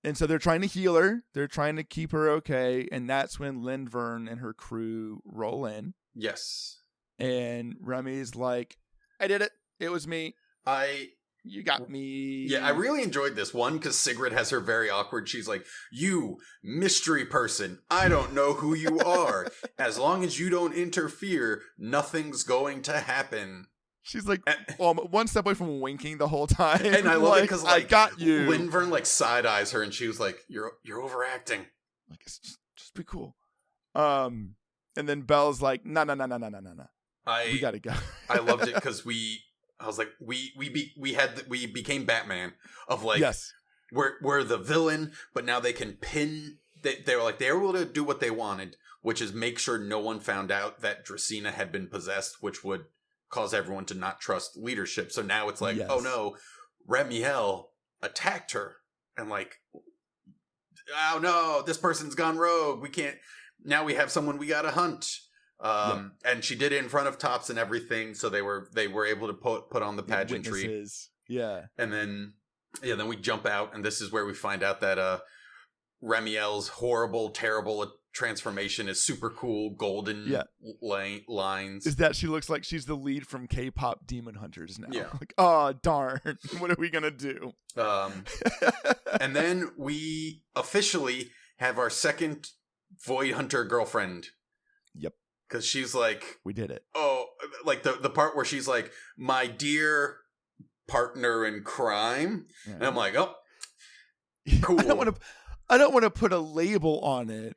And so they're trying to heal her. They're trying to keep her okay. And that's when Lindvern and her crew roll in. Yes. And Remy's like, I did it. It was me. You got me. Yeah, I really enjoyed this one because Sigrid has her very awkward. She's like, "You, mystery person, I don't know who you are. As long as you don't interfere, nothing's going to happen." She's like one step away from winking the whole time. And I love it because like, I got you. Lindvern like side eyes her and she was like, You're overacting. Like, it's just be cool. And then Belle's like, no. We gotta go. I loved it because we became Batman of like, yes, we're the villain, but now they can pin. They were like they were able to do what they wanted, which is make sure no one found out that Dracena had been possessed, which would cause everyone to not trust leadership. So now it's like, oh no, Remielle attacked her, and like, oh no, this person's gone rogue. We can't. Now we have someone we gotta hunt. And she did it in front of Tops and everything, so they were able to put on the pageantry. Witnesses. Yeah. And then we jump out, and this is where we find out that Remielle's horrible, terrible transformation is super cool, golden lines. Is that she looks like she's the lead from K-pop Demon Hunters now. Yeah. Like, oh, darn. What are we going to do? And then we officially have our second Void Hunter girlfriend. Yep. Because she's like... We did it. Oh, like the part where she's like, my dear partner in crime. Yeah. And I'm like, oh, cool. I don't want to put a label on it.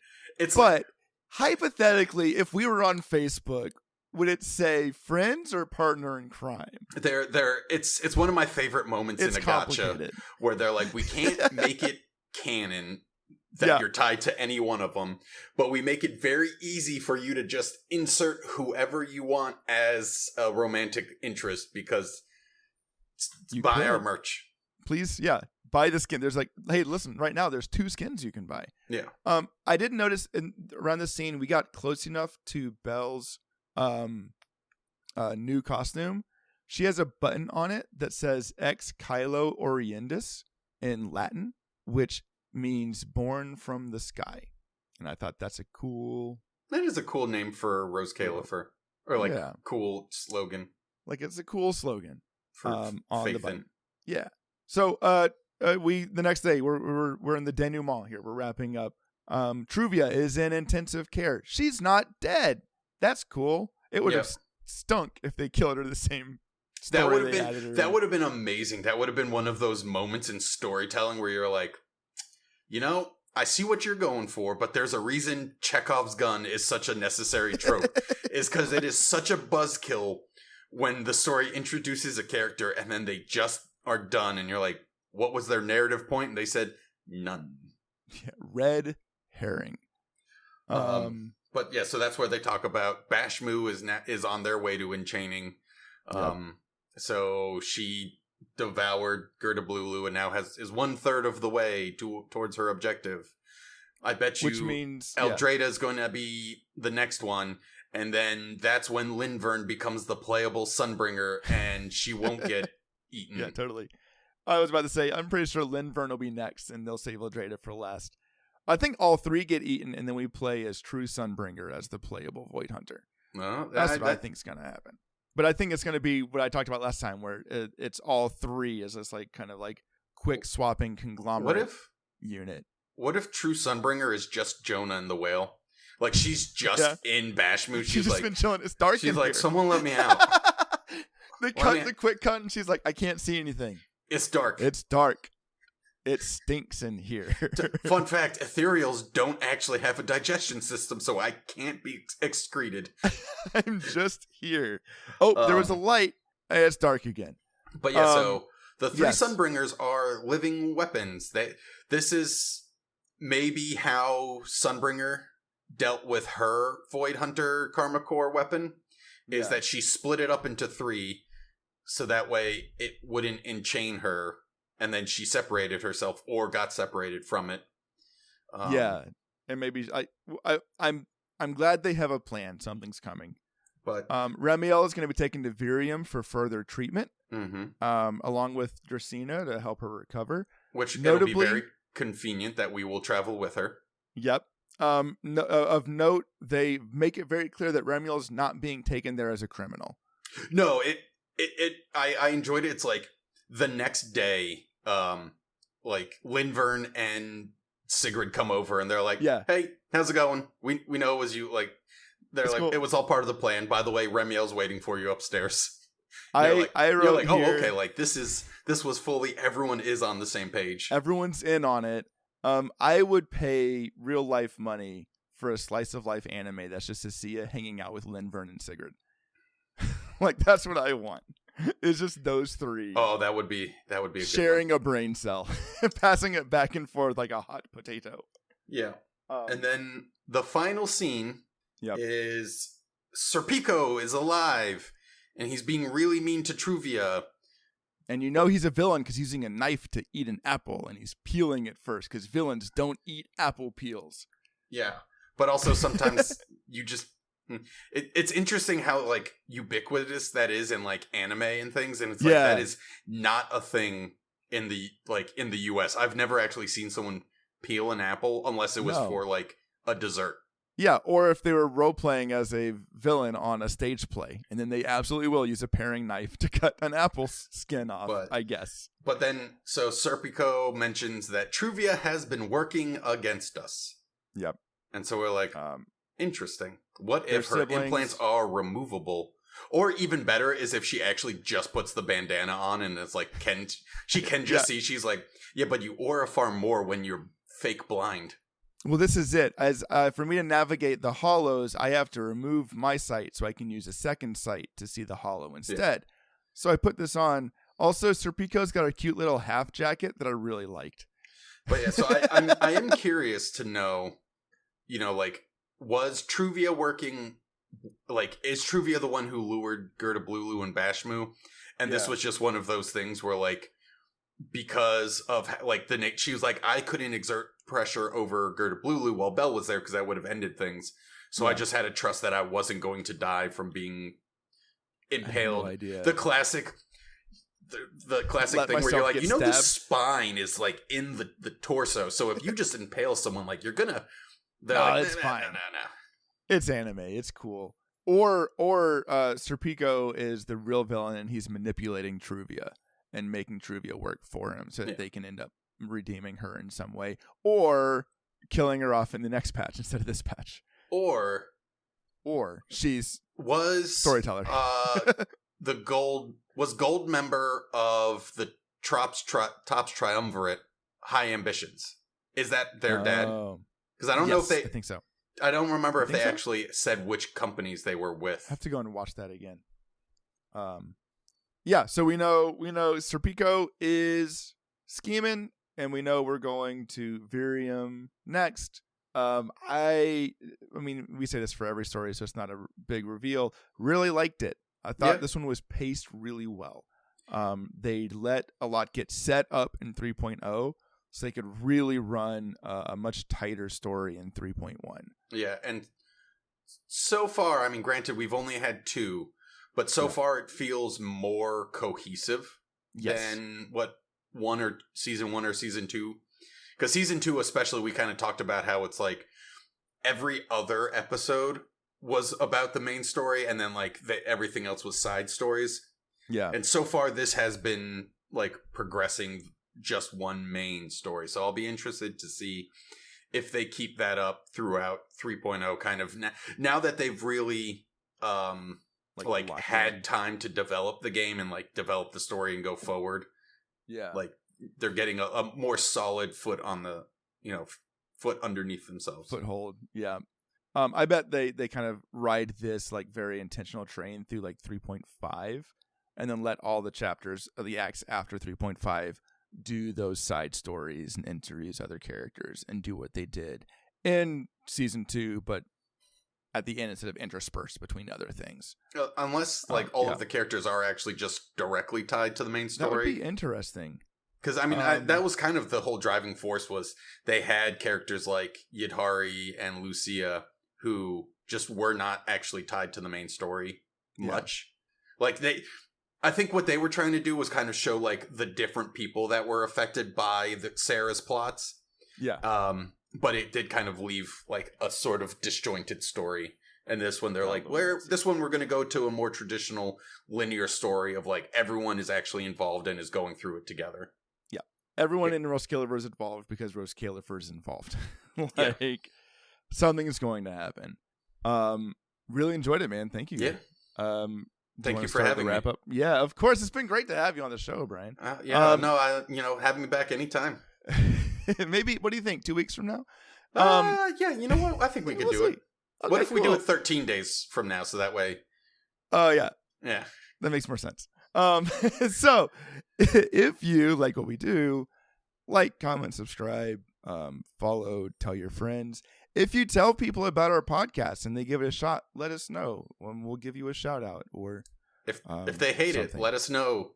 But hypothetically, if we were on Facebook, would it say friends or partner in crime? It's one of my favorite moments in a gacha where they're like, we can't make it canon that you're tied to any one of them, but we make it very easy for you to just insert whoever you want as a romantic interest because buy our merch. Please, buy the skin. There's like, hey, listen, right now there's 2 skins you can buy. Yeah. I did notice around this scene, we got close enough to Belle's new costume. She has a button on it that says Ex Caelo Oriendis in Latin, which means born from the sky. And I thought that is a cool name for Rose Califer. Or like cool slogan. Like it's a cool slogan for on faith the button. Yeah. So the next day we're in the denouement here. We're wrapping up. Truvia is in intensive care. She's not dead. That's cool. It would have stunk if they killed her the same story. That would have been amazing. That would have been one of those moments in storytelling where you're like, you know, I see what you're going for, but there's a reason Chekhov's gun is such a necessary trope. Is because it is such a buzzkill when the story introduces a character and then they just are done and you're like, what was their narrative point? And they said, none. Yeah, red herring. But yeah, so that's where they talk about Bashmoo is on their way to enchaining. So she devoured Sneakyblullu and now is 1/3 of the way towards her objective. I bet you, which means Eldrada is going to be the next one, and then that's when Lindvern becomes the playable Sunbringer, and she won't get eaten. Yeah, totally. I was about to say, I'm pretty sure Lindvern will be next, and they'll save Eldrada for last. I think all 3 get eaten, and then we play as true Sunbringer as the playable Void Hunter. Well, that's what I think is going to happen. But I think it's going to be what I talked about last time, where it's all three is this like kind of like quick swapping conglomerate unit. What if True Sunbringer is just Jonah and the whale? Like she's just in Bashmu. She's just been chilling. It's dark. She's in like, here. Someone let me out. The quick cut, and she's like, I can't see anything. It's dark. It's dark. It stinks in here. Fun fact, ethereals don't actually have a digestion system, so I can't be excreted. I'm just here. Oh, there was a light. It's dark again. But yeah, so the three Sunbringers are living weapons. This is maybe how Sunbringer dealt with her Void Hunter Karma Core weapon, is that she split it up into three, so that way it wouldn't enchain her. And then she separated herself or got separated from it. And maybe I'm glad they have a plan. Something's coming. But Remielle is going to be taken to Virium for further treatment, mm-hmm. Along with Dracena to help her recover. Which notably, it'll be very convenient that we will travel with her. Yep. Of note, they make it very clear that Remielle is not being taken there as a criminal. No, I enjoyed it. It's like the next day, like Linvern and Sigrid come over and they're like, hey, how's it going? We know it was you. Like, they're like, cool. It was all part of the plan. By the way, Remielle's waiting for you upstairs. I wrote oh, here, okay. Like this was fully, everyone is on the same page. Everyone's in on it. I would pay real life money for a slice of life anime that's just Sia hanging out with Linvern and Sigrid. Like that's what I want. It's just those three. Oh, that would be a good sharing one. A brain cell, passing it back and forth like a hot potato. Yeah. And then the final scene is Serpico is alive, and he's being really mean to Truvia. And you know he's a villain because he's using a knife to eat an apple, and he's peeling it first because villains don't eat apple peels. Yeah, but also sometimes you just... It's interesting how like ubiquitous that is in like anime and things, and it's like that is not a thing in the US. I've never actually seen someone peel an apple unless it was for like a dessert. Yeah, or if they were role playing as a villain on a stage play, and then they absolutely will use a paring knife to cut an apple skin off. I guess. But then, so Serpico mentions that Truvia has been working against us. Yep. And so we're like, interesting. What if her implants are removable? Or even better is if she actually just puts the bandana on and it's like, she can just see. She's like, yeah, but you aura farm more when you're fake blind. Well, this is it. As for me to navigate the hollows, I have to remove my sight so I can use a second sight to see the hollow instead. Yeah. So I put this on. Also, Serpico's got a cute little half jacket that I really liked. But yeah, so I am curious to know, like, was Truvia working, like, is Truvia the one who lured Gerda-Blulu and Bashmu? And this was just one of those things where, like, because of, like, she was like, I couldn't exert pressure over Gerda-Blulu while Belle was there because that would have ended things. So I just had to trust that I wasn't going to die from being impaled. I have no idea. The classic thing where you're like, the spine is, like, in the torso. So if you just impale someone, like, you're gonna... it's fine. No. It's anime. It's cool. Or Serpico is the real villain and he's manipulating Truvia and making Truvia work for him so that they can end up redeeming her in some way. Or killing her off in the next patch instead of this patch. Or she's storyteller. The gold member of the Tops Triumvirate High Ambitions. Is that their dad? Because I don't know if they... I think so. I don't remember if they actually said which companies they were with. I have to go and watch that again. So we know Serpico is scheming, and we know we're going to Virium next. I mean, we say this for every story, so it's not a big reveal. Really liked it. I thought this one was paced really well. They let a lot get set up in 3.0. So they could really run a much tighter story in 3.1. Yeah, and so far, I mean, granted, we've only had 2, but so far it feels more cohesive than what season 1 or season 2. Because season 2 especially, we kind of talked about how it's like every other episode was about the main story, and then like everything else was side stories. Yeah. And so far, this has been like progressing just one main story. So I'll be interested to see if they keep that up throughout 3.0, kind of now that they've really like had time to develop the game and like develop the story and go forward. Yeah. Like they're getting a more solid foot on the, foot underneath themselves. Foothold. Yeah. I bet they kind of ride this like very intentional train through like 3.5 and then let all the chapters of the acts after 3.5 do those side stories and introduce other characters and do what they did in season 2, but at the end instead of interspersed between other things. Unless like all of the characters are actually just directly tied to the main story. That would be interesting. Because, I mean, that was kind of the whole driving force was they had characters like Yidhari and Lucia who just were not actually tied to the main story much. Like, I think what they were trying to do was kind of show, like, the different people that were affected by Sarah's plots. Yeah. But it did kind of leave, like, a sort of disjointed story. And this one, they're like, we're going to go to a more traditional linear story of, like, everyone is actually involved and is going through it together. Everyone in Roscalifer is involved because Roscalifer is involved. Something is going to happen. Really enjoyed it, man. Thank you. Yeah. Thank you for having me. Wrap up? Yeah, of course. It's been great to have you on the show, Brian. Have me back anytime. Maybe. What do you think? 2 weeks from now? Yeah. You know what? I think we could do it. Okay, what if we do it 13 days from now? So that way. Oh yeah. Yeah. That makes more sense. So if you like what we do, like, comment, subscribe, follow, tell your friends. If you tell people about our podcast and they give it a shot, let us know. We'll give you a shout out. Or if they hate it, let us know.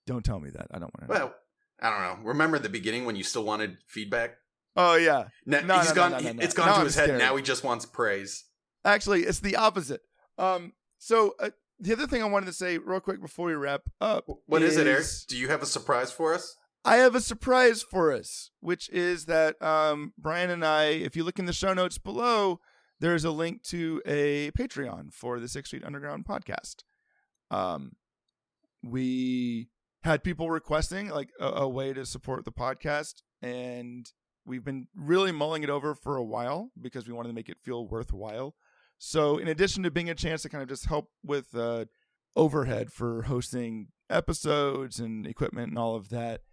Don't tell me that. I don't want to know. Well, I don't know. Remember the beginning when you still wanted feedback? Oh yeah. It's gone to his head. Now he just wants praise. Actually, it's the opposite. The other thing I wanted to say real quick before we wrap up. What is it, Eric? Do you have a surprise for us? I have a surprise for us, which is that Brian and I, if you look in the show notes below, there's a link to a Patreon for the 6th Street Underground podcast. We had people requesting like a way to support the podcast, and we've been really mulling it over for a while because we wanted to make it feel worthwhile. So in addition to being a chance to kind of just help with overhead for hosting episodes and equipment and all of that,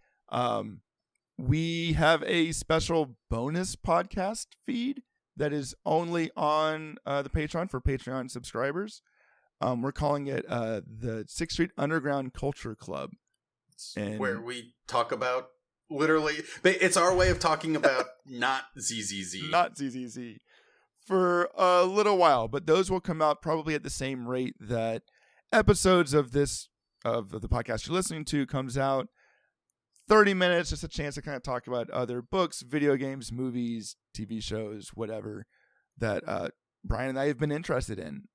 we have a special bonus podcast feed that is only on the Patreon for Patreon subscribers. We're calling it the 6th Street Underground Culture Club. And where we talk about literally, it's our way of talking about not ZZZ. Not ZZZ. For a little while, but those will come out probably at the same rate that episodes of the podcast you're listening to comes out. 30 minutes, just a chance to kind of talk about other books, video games, movies, TV shows, whatever that Brian and I have been interested in.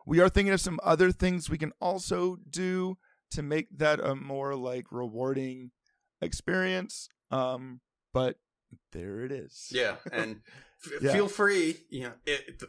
We are thinking of some other things we can also do to make that a more like rewarding experience. But there it is. Yeah, and feel free,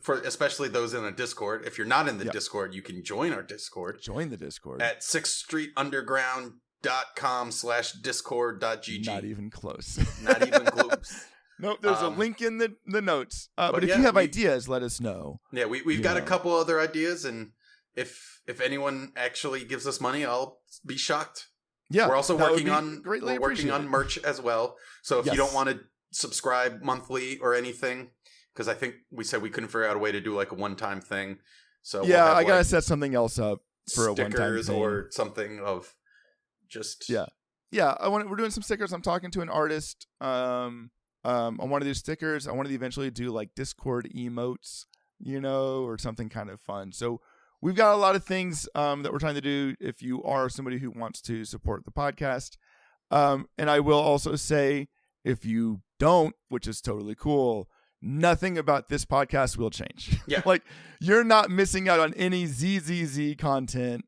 for especially those in a Discord. If you're not in the Discord, you can join our Discord. Join the Discord at 6thstreetunderground.com/discord.gg. Not even close. Not even close. Nope, there's a link in the notes. But if you have ideas, let us know. Yeah, we've got a couple other ideas, and if anyone actually gives us money, I'll be shocked. Yeah, we're also working on merch as well. So if you don't want to subscribe monthly or anything, because I think we said we couldn't figure out a way to do like a one-time thing. So I gotta set something else up for a one-time thing or something of just we're doing some stickers. I'm talking to an artist on one of these stickers. I want to eventually do like Discord emotes, or something kind of fun. So we've got a lot of things that we're trying to do if you are somebody who wants to support the podcast. And I will also say, if you don't, which is totally cool, nothing about this podcast will change. Yeah. Like, you're not missing out on any ZZZ content.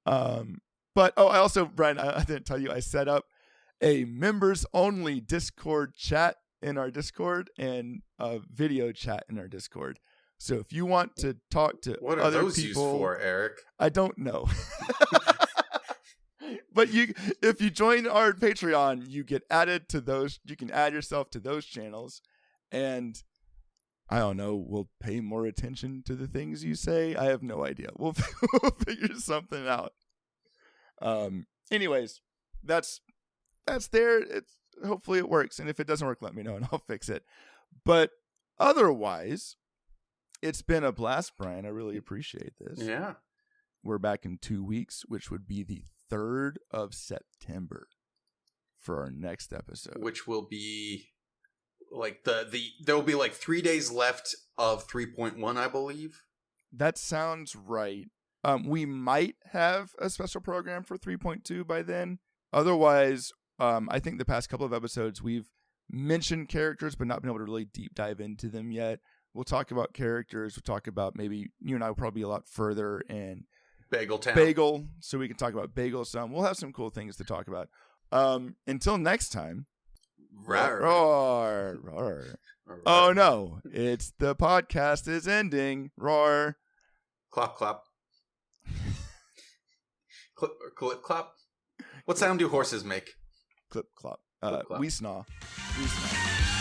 But, I also, Brian, I didn't tell you, I set up a members-only Discord chat in our Discord and a video chat in our Discord. So if you want to talk to what are other those people, used for, Eric? I don't know. But if you join our Patreon, you get added to those. You can add yourself to those channels, and I don't know. We'll pay more attention to the things you say. I have no idea. We'll figure something out. Anyways, that's there. Hopefully it works, and if it doesn't work, let me know and I'll fix it. But otherwise, it's been a blast, Brian. I really appreciate this. Yeah. We're back in 2 weeks, which would be the 3rd of September for our next episode. Which will be like there will be like 3 days left of 3.1, I believe. That sounds right. We might have a special program for 3.2 by then. Otherwise, I think the past couple of episodes we've mentioned characters but not been able to really deep dive into them yet. We'll talk about characters. We'll talk about maybe you and I will probably be a lot further in Bagel, so we can talk about Bagel some. We'll have some cool things to talk about. Until next time. Roar. Roar. Roar. Oh no, it's the podcast is ending. Roar. Clop, clop. Clip, clip, clop. What sound do horses make? Clip, clop. Clip, clop. We snaw. We snaw.